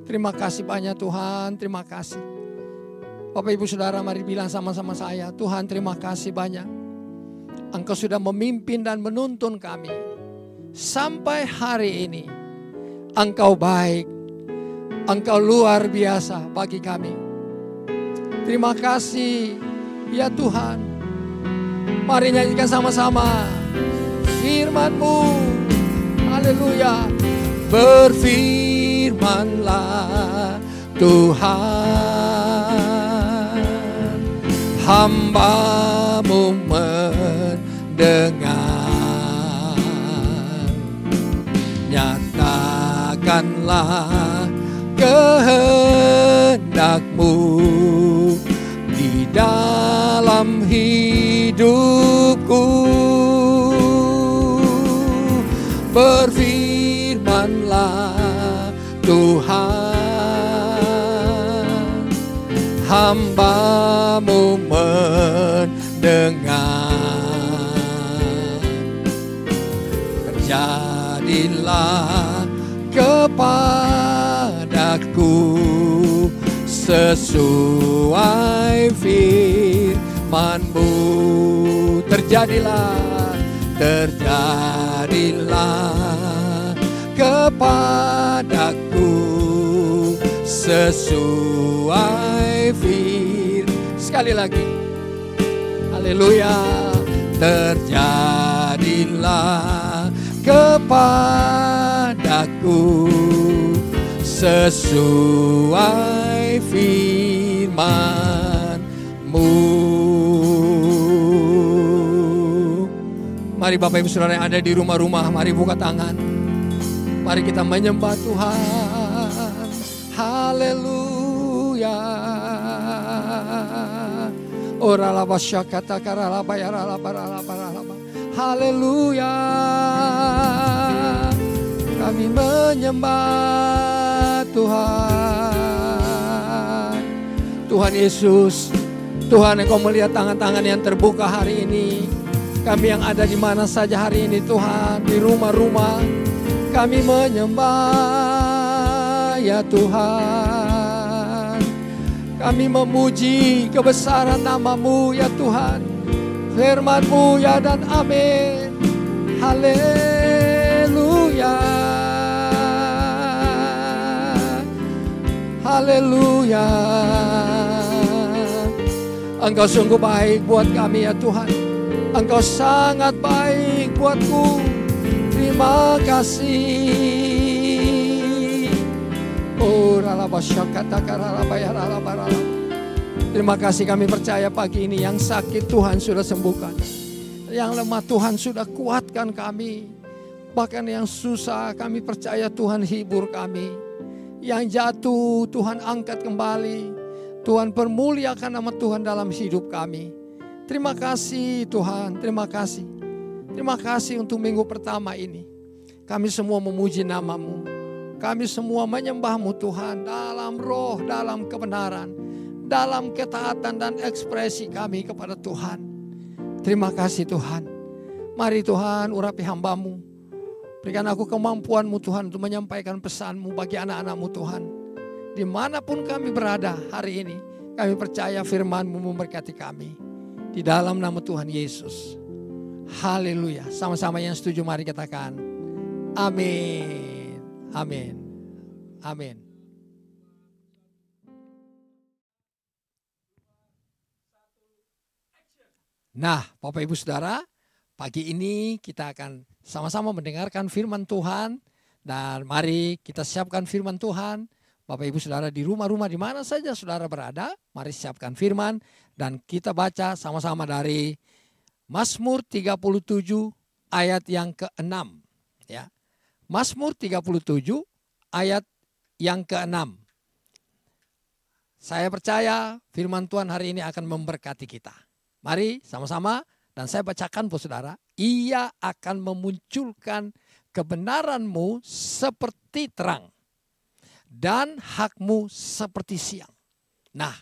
Terima kasih banyak Tuhan, terima kasih. Bapak Ibu Saudara, mari bilang sama-sama saya, Tuhan terima kasih banyak. Engkau sudah memimpin dan menuntun kami. Sampai hari ini, Engkau baik, Engkau luar biasa bagi kami. Terima kasih ya Tuhan. Mari nyanyikan sama-sama firman-Mu. Haleluya. Berfirmanlah Tuhan, hamba-Mu mendengar. Nyatakanlah kehendak-Mu di dalam hidupku. Berfirmanlah Tuhan, hamba-Mu mendengar. Terjadilah kepadaku sesuai firman-Mu. Terjadilah kepadaku sesuai firman. Sekali lagi, haleluya. Terjadilah kepadaku sesuai firman-Mu. Mari Bapak Ibu Saudara yang ada di rumah-rumah, mari buka tangan. Mari kita menyembah Tuhan. Haleluya. Oralaba syakata karalaba yaralaba ralaba ralaba. Haleluya. Kami menyembah Tuhan. Tuhan Yesus, Tuhan Engkau melihat tangan-tangan yang terbuka hari ini. Kami yang ada di mana saja hari ini Tuhan, di rumah-rumah, kami menyembah ya Tuhan. Kami memuji kebesaran nama-Mu ya Tuhan. Firman-Mu ya dan amin. Haleluya. Haleluya. Engkau sungguh baik buat kami ya Tuhan. Engkau sangat baik buatku. Terima kasih. Terima kasih, kami percaya pagi ini yang sakit Tuhan sudah sembuhkan. Yang lemah Tuhan sudah kuatkan kami. Bahkan yang susah kami percaya Tuhan hibur kami. Yang jatuh Tuhan angkat kembali. Tuhan permuliakan nama Tuhan dalam hidup kami. Terima kasih Tuhan, terima kasih. Terima kasih untuk minggu pertama ini. Kami semua memuji nama-Mu. Kami semua menyembah-Mu Tuhan dalam roh, dalam kebenaran, dalam ketaatan dan ekspresi kami kepada Tuhan. Terima kasih Tuhan. Mari Tuhan urapi hamba-Mu. Berikan aku kemampuan-Mu Tuhan untuk menyampaikan pesan-Mu bagi anak-anak-Mu Tuhan. Dimanapun kami berada hari ini, kami percaya firman-Mu memberkati kami. Di dalam nama Tuhan Yesus. Haleluya. Sama-sama yang setuju mari katakan amin. Amin. Amin. Nah, Bapak Ibu Saudara, pagi ini kita akan sama-sama mendengarkan firman Tuhan. Dan mari kita siapkan firman Tuhan. Bapak Ibu Saudara di rumah-rumah di mana saja saudara berada, mari siapkan firman dan kita baca sama-sama dari Mazmur 37 ayat yang ke-6. Ya. Mazmur 37 ayat yang ke-6. Saya percaya firman Tuhan hari ini akan memberkati kita. Mari sama-sama dan saya bacakan buat saudara. Ia akan memunculkan kebenaranmu seperti terang dan hakmu seperti siang. Nah,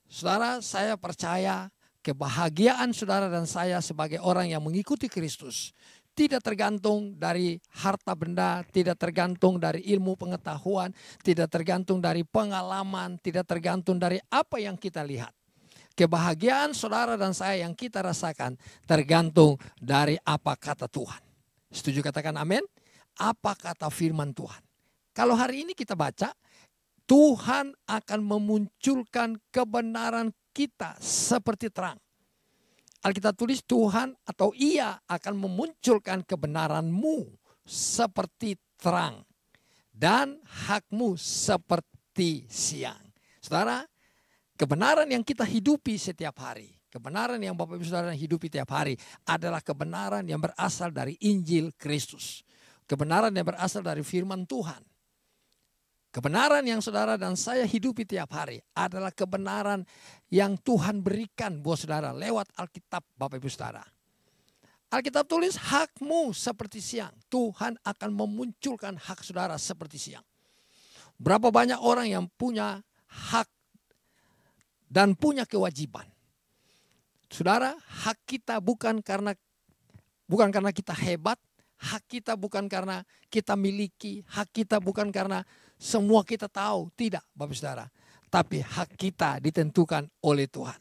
saudara, saya percaya kebahagiaan saudara dan saya sebagai orang yang mengikuti Kristus tidak tergantung dari harta benda, tidak tergantung dari ilmu pengetahuan, tidak tergantung dari pengalaman, tidak tergantung dari apa yang kita lihat. Kebahagiaan saudara dan saya yang kita rasakan tergantung dari apa kata Tuhan. Setuju katakan amin? Apa kata firman Tuhan? Kalau hari ini kita baca, Tuhan akan memunculkan kebenaran kita seperti terang. Alkitab tulis Tuhan atau Ia akan memunculkan kebenaranmu seperti terang dan hakmu seperti siang. Saudara, kebenaran yang kita hidupi setiap hari, kebenaran yang Bapak Ibu Saudara hidupi setiap hari adalah kebenaran yang berasal dari Injil Kristus. Kebenaran yang berasal dari firman Tuhan. Kebenaran yang saudara dan saya hidupi tiap hari adalah kebenaran yang Tuhan berikan buat saudara lewat Alkitab Bapak Ibu Saudara. Alkitab tulis hakmu seperti siang. Tuhan akan memunculkan hak saudara seperti siang. Berapa banyak orang yang punya hak dan punya kewajiban. Saudara, hak kita bukan karena kita hebat. Hak kita bukan karena kita miliki. Hak kita bukan karena semua kita tahu. Tidak, Bapak Saudara. Tapi hak kita ditentukan oleh Tuhan.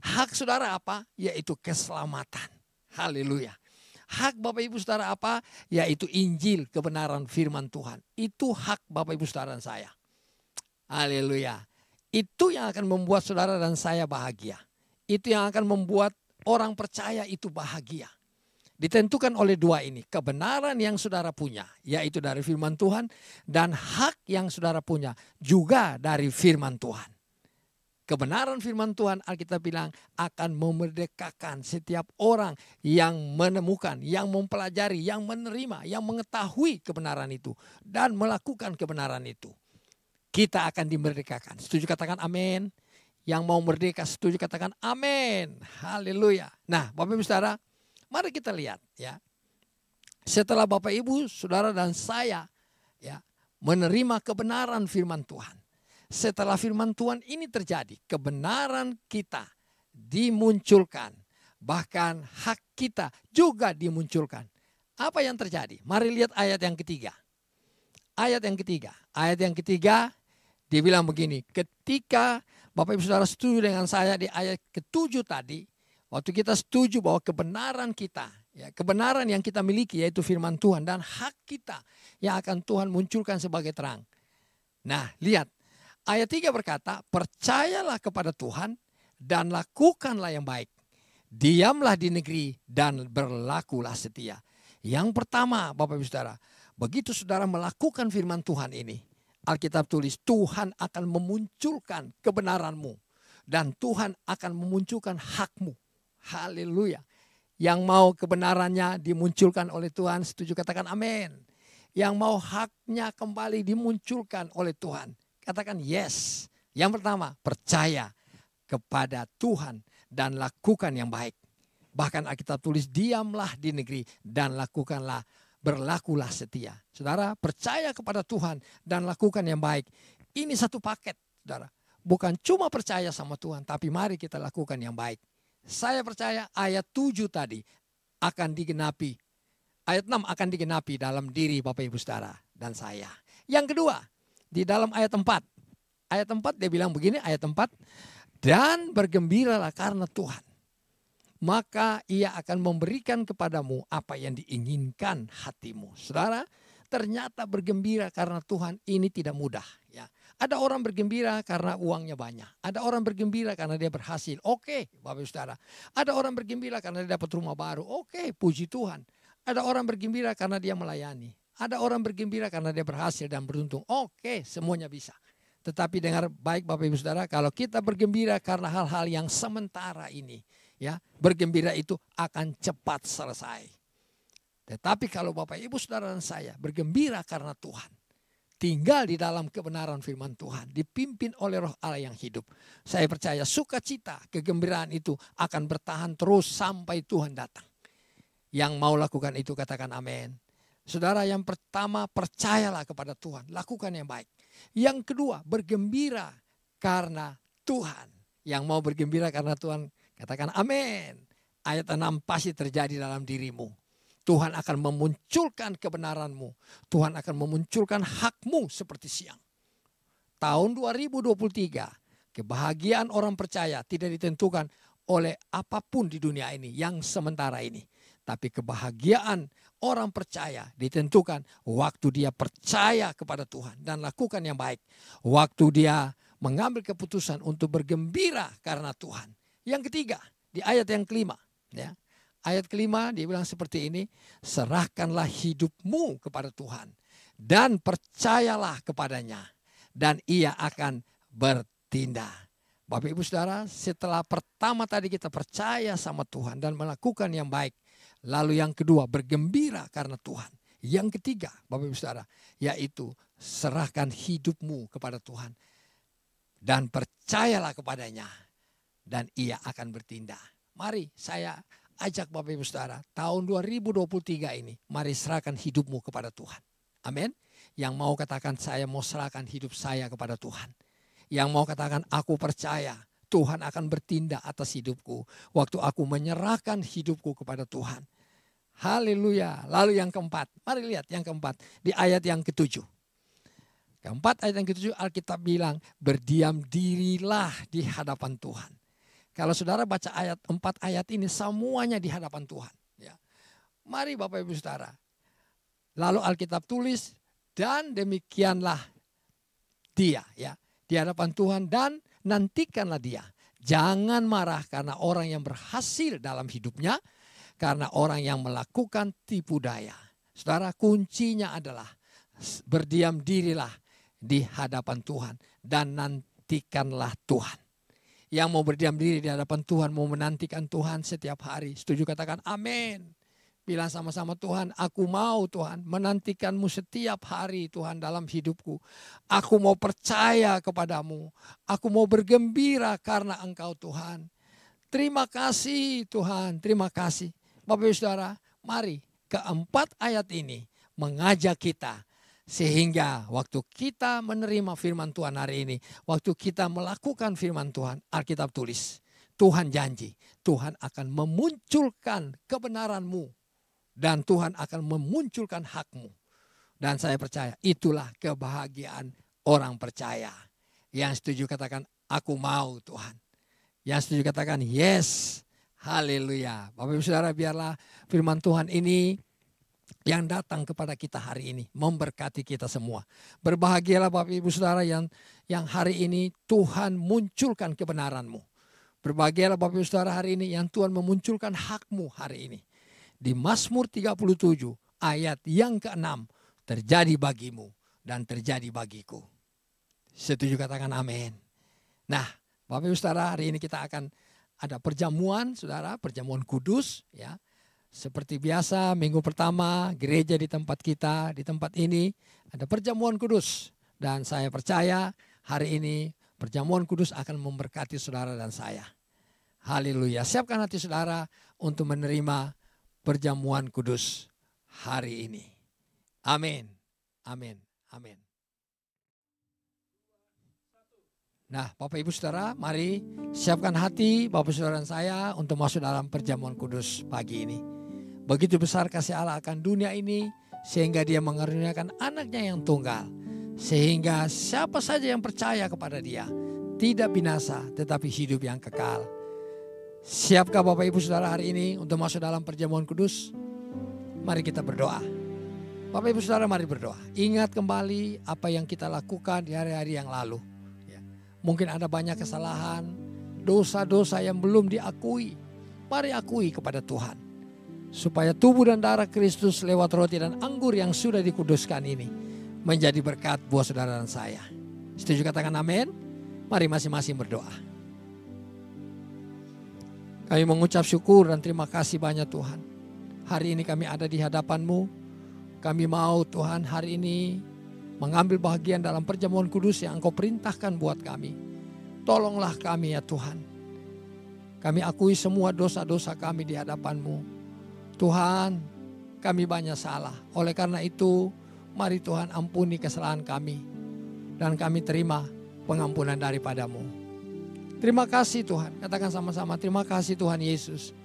Hak saudara apa? Yaitu keselamatan. Haleluya. Hak Bapak Ibu Saudara apa? Yaitu Injil, kebenaran firman Tuhan. Itu hak Bapak Ibu Saudara dan saya. Haleluya. Itu yang akan membuat saudara dan saya bahagia. Itu yang akan membuat orang percaya itu bahagia. Ditentukan oleh dua ini, kebenaran yang saudara punya, yaitu dari firman Tuhan, dan hak yang saudara punya juga dari firman Tuhan. Kebenaran firman Tuhan, Alkitab bilang, akan memerdekakan setiap orang yang menemukan, yang mempelajari, yang menerima, yang mengetahui kebenaran itu, dan melakukan kebenaran itu. Kita akan dimerdekakan. Setuju katakan amin. Yang mau merdeka, setuju katakan amin. Haleluya. Nah, Bapak Ibu Saudara, mari kita lihat ya. Setelah Bapak Ibu, Saudara dan saya ya menerima kebenaran firman Tuhan. Setelah firman Tuhan ini terjadi, kebenaran kita dimunculkan. Bahkan hak kita juga dimunculkan. Apa yang terjadi? Mari lihat ayat yang ketiga. Ayat yang ketiga dibilang begini, ketika Bapak Ibu Saudara setuju dengan saya di ayat ke-7 tadi, waktu kita setuju bahwa kebenaran kita, ya, kebenaran yang kita miliki yaitu firman Tuhan dan hak kita yang akan Tuhan munculkan sebagai terang. Nah, lihat. Ayat 3 berkata, percayalah kepada Tuhan dan lakukanlah yang baik. Diamlah di negeri dan berlakulah setia. Yang pertama, Bapak Ibu Saudara, begitu saudara melakukan firman Tuhan ini, Alkitab tulis Tuhan akan memunculkan kebenaranmu. Dan Tuhan akan memunculkan hakmu. Haleluya. Yang mau kebenarannya dimunculkan oleh Tuhan, setuju katakan amin. Yang mau haknya kembali dimunculkan oleh Tuhan, katakan yes. Yang pertama, percaya kepada Tuhan dan lakukan yang baik. Bahkan Alkitab tulis diamlah di negeri dan lakukanlah, berlakulah setia. Saudara, percaya kepada Tuhan dan lakukan yang baik. Ini satu paket, saudara. Bukan cuma percaya sama Tuhan, tapi mari kita lakukan yang baik. Saya percaya ayat 7 tadi akan digenapi. Ayat 6 akan digenapi dalam diri Bapak Ibu Saudara dan saya. Yang kedua, di dalam ayat 4. Ayat 4 dia bilang begini, ayat 4. Dan bergembiralah karena Tuhan. Maka ia akan memberikan kepadamu apa yang diinginkan hatimu. Saudara, ternyata bergembira karena Tuhan ini tidak mudah. Ya. Ada orang bergembira karena uangnya banyak. Ada orang bergembira karena dia berhasil. Oke, Bapak Ibu Saudara. Ada orang bergembira karena dia dapat rumah baru. Oke, puji Tuhan. Ada orang bergembira karena dia melayani. Ada orang bergembira karena dia berhasil dan beruntung. Oke, semuanya bisa. Tetapi dengar baik Bapak Ibu Saudara, kalau kita bergembira karena hal-hal yang sementara ini, ya, bergembira itu akan cepat selesai. Tetapi kalau Bapak Ibu Saudara dan saya bergembira karena Tuhan, tinggal di dalam kebenaran firman Tuhan, dipimpin oleh Roh Allah yang hidup, saya percaya sukacita, kegembiraan itu akan bertahan terus sampai Tuhan datang. Yang mau lakukan itu katakan amin. Saudara, yang pertama, percayalah kepada Tuhan, lakukan yang baik. Yang kedua, bergembira karena Tuhan. Yang mau bergembira karena Tuhan, katakan amin. Ayat 6 pasti terjadi dalam dirimu. Tuhan akan memunculkan kebenaranmu. Tuhan akan memunculkan hakmu seperti siang. Tahun 2023, kebahagiaan orang percaya tidak ditentukan oleh apapun di dunia ini yang sementara ini. Tapi kebahagiaan orang percaya ditentukan waktu dia percaya kepada Tuhan dan lakukan yang baik. Waktu dia mengambil keputusan untuk bergembira karena Tuhan. Yang ketiga, di ayat yang kelima, ya. Ayat kelima dia bilang seperti ini, serahkanlah hidupmu kepada Tuhan dan percayalah kepadanya dan ia akan bertindak. Bapak Ibu Saudara, setelah pertama tadi kita percaya sama Tuhan dan melakukan yang baik, lalu yang kedua bergembira karena Tuhan. Yang ketiga Bapak Ibu Saudara, yaitu serahkan hidupmu kepada Tuhan dan percayalah kepadanya dan ia akan bertindak. Mari saya ajak Bapak Ibu Saudara, tahun 2023 ini, mari serahkan hidupmu kepada Tuhan. Amin. Yang mau katakan saya mau serahkan hidup saya kepada Tuhan. Yang mau katakan aku percaya Tuhan akan bertindak atas hidupku. Waktu aku menyerahkan hidupku kepada Tuhan. Haleluya. Lalu yang keempat, mari lihat yang keempat di ayat yang ketujuh. Keempat ayat yang ketujuh Alkitab bilang berdiam dirilah di hadapan Tuhan. Kalau saudara baca ayat 4 ayat ini semuanya di hadapan Tuhan. Ya. Mari Bapak Ibu Saudara. Lalu Alkitab tulis dan demikianlah dia ya di hadapan Tuhan dan nantikanlah dia. Jangan marah karena orang yang berhasil dalam hidupnya. Karena orang yang melakukan tipu daya. Saudara, kuncinya adalah berdiam dirilah di hadapan Tuhan dan nantikanlah Tuhan. Yang mau berdiam diri di hadapan Tuhan, mau menantikan Tuhan setiap hari. Setuju katakan amin. Bilang sama-sama Tuhan, aku mau Tuhan menantikanmu setiap hari Tuhan dalam hidupku. Aku mau percaya kepadamu. Aku mau bergembira karena Engkau Tuhan. Terima kasih Tuhan, terima kasih. Bapak Ibu Saudara, mari keempat ayat ini mengajak kita. Sehingga waktu kita menerima firman Tuhan hari ini, waktu kita melakukan firman Tuhan, Alkitab tulis, Tuhan janji, Tuhan akan memunculkan kebenaranmu dan Tuhan akan memunculkan hakmu. Dan saya percaya itulah kebahagiaan orang percaya. Yang setuju katakan, aku mau Tuhan. Yang setuju katakan, yes, haleluya. Bapak Ibu Saudara, biarlah firman Tuhan ini yang datang kepada kita hari ini memberkati kita semua. Berbahagialah Bapak Ibu Saudara yang hari ini Tuhan munculkan kebenaranmu. Berbahagialah Bapak Ibu Saudara hari ini yang Tuhan memunculkan hakmu hari ini. Di Mazmur 37 ayat yang ke-6 terjadi bagimu dan terjadi bagiku. Setuju katakan amin. Nah, Bapak Ibu Saudara, hari ini kita akan ada perjamuan, Saudara, perjamuan kudus ya. Seperti biasa minggu pertama gereja di tempat kita, di tempat ini ada perjamuan kudus. Dan saya percaya hari ini perjamuan kudus akan memberkati saudara dan saya. Haleluya. Siapkan hati saudara untuk menerima perjamuan kudus hari ini. Amin. Amin. Amin. Nah Bapak Ibu Saudara, mari siapkan hati Bapak Saudara dan saya untuk masuk dalam perjamuan kudus pagi ini. Begitu besar kasih Allah akan dunia ini sehingga dia mengaruniakan anaknya yang tunggal. Sehingga siapa saja yang percaya kepada dia tidak binasa tetapi hidup yang kekal. Siapkah Bapak Ibu Saudara hari ini untuk masuk dalam perjamuan kudus? Mari kita berdoa. Bapak Ibu Saudara mari berdoa. Ingat kembali apa yang kita lakukan di hari-hari yang lalu. Mungkin ada banyak kesalahan, dosa-dosa yang belum diakui. Mari akui kepada Tuhan. Supaya tubuh dan darah Kristus lewat roti dan anggur yang sudah dikuduskan ini menjadi berkat buat saudara dan saya. Setuju katakan amin? Mari masing-masing berdoa. Kami mengucap syukur dan terima kasih banyak Tuhan. hari ini kami ada di hadapan-Mu. Kami mau Tuhan hari ini mengambil bagian dalam perjamuan kudus yang Engkau perintahkan buat kami. Tolonglah kami ya Tuhan. Kami akui semua dosa-dosa kami di hadapan-Mu. Tuhan, kami banyak salah. Oleh karena itu, mari Tuhan ampuni kesalahan kami. Dan kami terima pengampunan daripada-Mu. Terima kasih Tuhan. Katakan sama-sama, terima kasih Tuhan Yesus.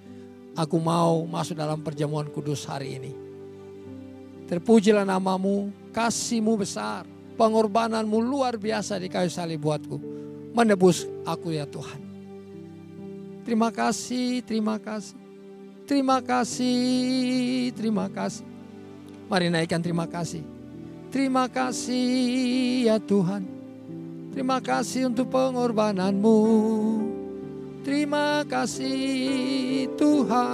Aku mau masuk dalam perjamuan kudus hari ini. Terpujilah nama-Mu, kasih-Mu besar. Pengorbanan-Mu luar biasa di kayu salib buatku. Menebus aku ya Tuhan. Terima kasih, terima kasih. Terima kasih, terima kasih. Mari naikkan terima kasih. Terima kasih ya Tuhan. Terima kasih untuk pengorbanan-Mu. Terima kasih Tuhan.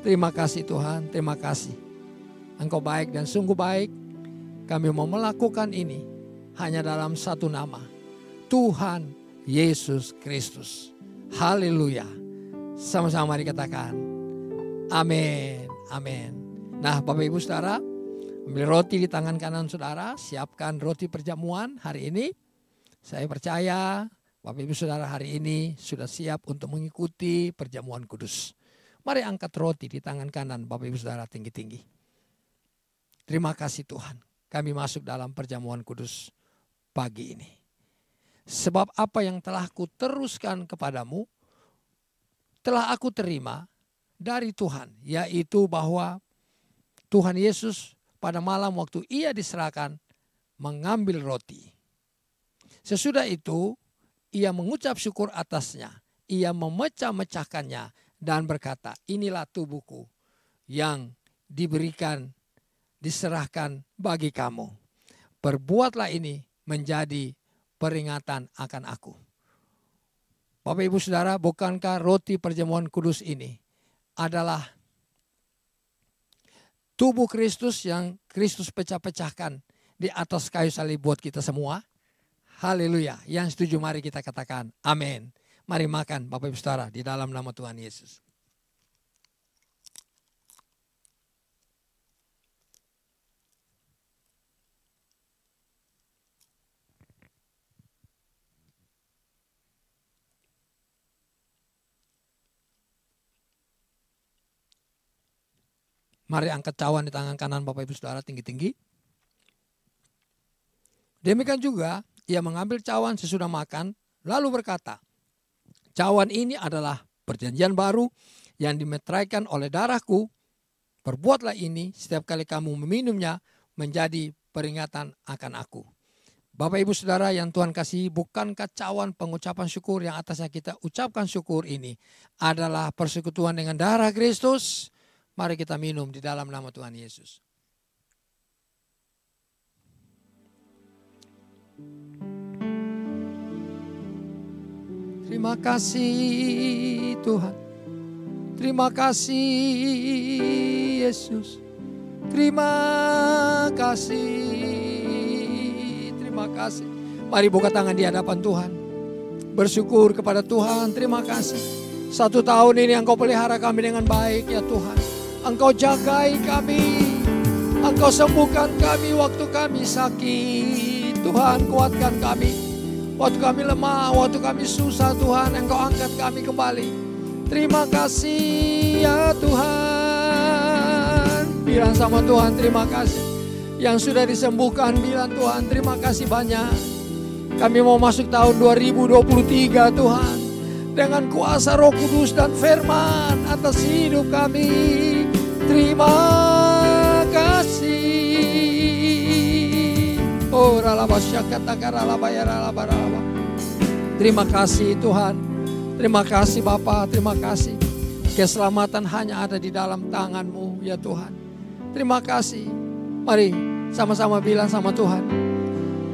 Terima kasih Tuhan, terima kasih. Engkau baik dan sungguh baik. Kami mau melakukan ini hanya dalam satu nama. Tuhan Yesus Kristus. Haleluya. Sama-sama mari katakan. Amin, amin. Nah Bapak Ibu Saudara, ambil roti di tangan kanan saudara, siapkan roti perjamuan hari ini. Saya percaya Bapak Ibu Saudara hari ini sudah siap untuk mengikuti perjamuan kudus. Mari angkat roti di tangan kanan Bapak Ibu Saudara tinggi-tinggi. Terima kasih Tuhan, kami masuk dalam perjamuan kudus pagi ini. Sebab apa yang telah kuteruskan kepadamu, telah aku terima dari Tuhan, yaitu bahwa Tuhan Yesus pada malam waktu ia diserahkan mengambil roti. Sesudah itu ia mengucap syukur atasnya. Ia memecah-mecahkannya dan berkata, inilah tubuhku yang diberikan, diserahkan bagi kamu. Perbuatlah ini menjadi peringatan akan aku. Bapak Ibu Saudara, bukankah roti perjamuan kudus ini adalah tubuh Kristus yang Kristus pecah-pecahkan di atas kayu salib buat kita semua? Haleluya. Yang setuju mari kita katakan amin. Mari makan Bapak Ibu Saudara di dalam nama Tuhan Yesus. Mari angkat cawan di tangan kanan Bapak Ibu Saudara tinggi-tinggi. Demikian juga ia mengambil cawan sesudah makan lalu berkata, cawan ini adalah perjanjian baru yang dimeteraikan oleh darahku. Perbuatlah ini setiap kali kamu meminumnya menjadi peringatan akan aku. Bapak Ibu Saudara yang Tuhan kasih, bukankah cawan pengucapan syukur yang atasnya kita ucapkan syukur ini adalah persekutuan dengan darah Kristus? Mari kita minum di dalam nama Tuhan Yesus. Terima kasih Tuhan. Terima kasih Yesus. Terima kasih. Terima kasih. Mari buka tangan di hadapan Tuhan. Bersyukur kepada Tuhan. Terima kasih. 1 tahun ini Engkau pelihara kami dengan baik ya Tuhan. Engkau jagai kami, Engkau sembuhkan kami waktu kami sakit. Tuhan kuatkan kami, waktu kami lemah, waktu kami susah Tuhan Engkau angkat kami kembali. Terima kasih ya Tuhan. Bilang sama Tuhan terima kasih. Yang sudah disembuhkan bilang Tuhan terima kasih banyak. Kami mau masuk tahun 2023 Tuhan, dengan kuasa Roh Kudus dan firman atas hidup kami. Terima kasih. Oh, terima kasih Tuhan. Terima kasih Bapa, terima kasih. Keselamatan hanya ada di dalam tangan-Mu ya Tuhan. Terima kasih. Mari sama-sama bilang sama Tuhan.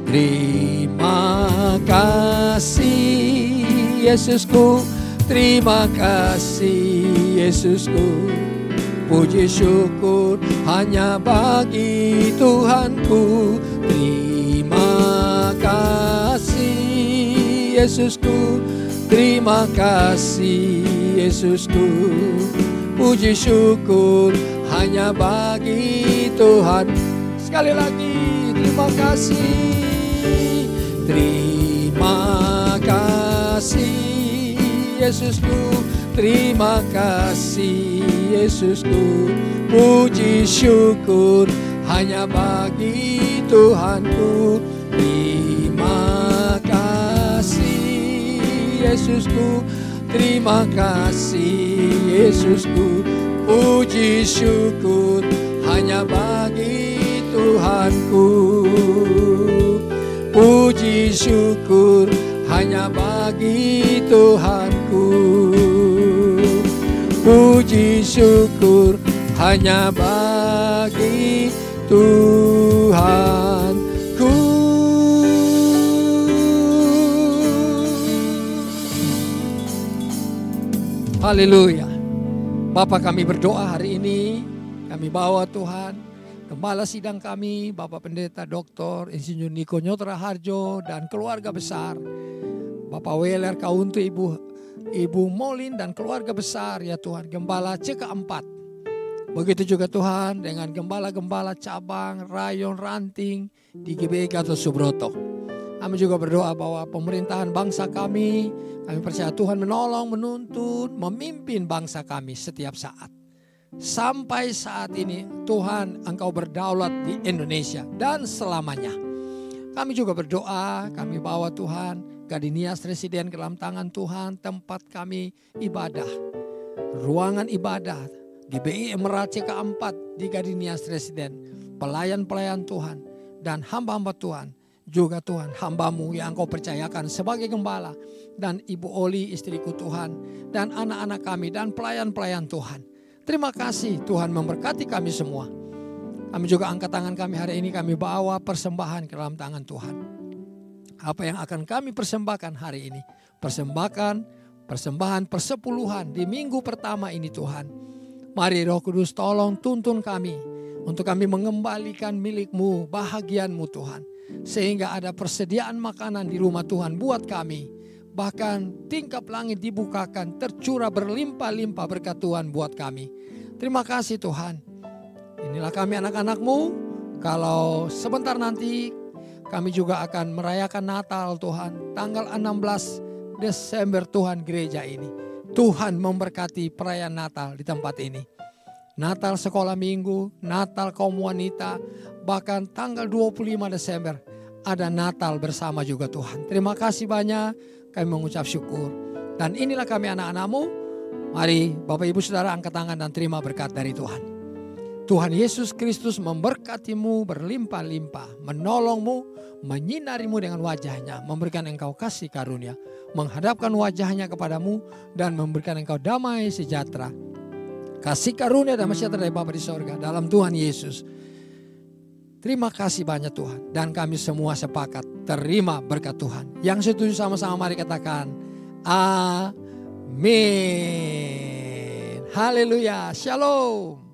Terima kasih Yesusku, terima kasih Yesusku. Puji syukur hanya bagi Tuhanku. Terima kasih Yesusku, terima kasih Yesusku. Puji syukur hanya bagi Tuhan. Sekali lagi, terima kasih. Terima kasih Yesusku. Terima kasih Yesusku. Puji syukur hanya bagi Tuhanku. Terima kasih Yesusku. Terima kasih Yesusku. Puji syukur hanya bagi Tuhanku. Puji syukur hanya bagi Tuhanku. Puji syukur hanya bagi Tuhanku. Haleluya. Bapa, kami berdoa hari ini, kami bawa Tuhan Gembala sidang kami, Bapak Pendeta Dr. Insinyur Niko Nyotra Harjo dan keluarga besar, Bapak Weler Kauntu, Ibu Molin dan keluarga besar ya Tuhan, Gembala CK4. Begitu juga Tuhan dengan gembala-gembala cabang, rayon, ranting di GBI Gatot Subroto. Kami juga berdoa bahwa pemerintahan bangsa kami percaya Tuhan menolong, menuntun, memimpin bangsa kami setiap saat. Sampai saat ini Tuhan Engkau berdaulat di Indonesia dan selamanya. Kami juga berdoa, kami bawa Tuhan Gadinias Residen ke dalam tangan Tuhan, tempat kami ibadah, ruangan ibadah GBI Emerald CK4 di Gadinias Residen, pelayan-pelayan Tuhan dan hamba-hamba Tuhan. Juga Tuhan, hamba-Mu yang Engkau percayakan sebagai gembala, dan Ibu Oli istriku Tuhan, dan anak-anak kami dan pelayan-pelayan Tuhan. Terima kasih Tuhan memberkati kami semua. Kami juga angkat tangan kami hari ini, kami bawa persembahan ke dalam tangan Tuhan. Apa yang akan kami persembahkan hari ini? Persembahan persepuluhan di minggu pertama ini Tuhan. Mari Roh Kudus tolong tuntun kami untuk kami mengembalikan milik-Mu, bahagian-Mu Tuhan. Sehingga ada persediaan makanan di rumah Tuhan buat kami. Bahkan tingkap langit dibukakan, tercurah berlimpah-limpah berkat Tuhan buat kami. Terima kasih Tuhan. Inilah kami anak-anak-Mu. Kalau sebentar nanti kami juga akan merayakan Natal Tuhan. Tanggal 16 Desember Tuhan gereja ini. Tuhan memberkati perayaan Natal di tempat ini. Natal sekolah minggu, Natal kaum wanita, bahkan tanggal 25 Desember ada Natal bersama juga Tuhan. Terima kasih banyak. Kami mengucap syukur. Dan inilah kami anak-anak-Mu. Mari Bapak Ibu Saudara angkat tangan dan terima berkat dari Tuhan. Tuhan Yesus Kristus memberkati-Mu berlimpah-limpah. Menolong-Mu, menyinari-Mu dengan wajah-Nya. Memberikan Engkau kasih karunia. Menghadapkan wajah-Nya kepadamu dan memberikan Engkau damai sejahtera. Kasih karunia dan sejahtera dari Bapa di sorga dalam Tuhan Yesus. Terima kasih banyak Tuhan. Dan kami semua sepakat terima berkat Tuhan. Yang setuju sama-sama mari katakan amin. Haleluya. Shalom.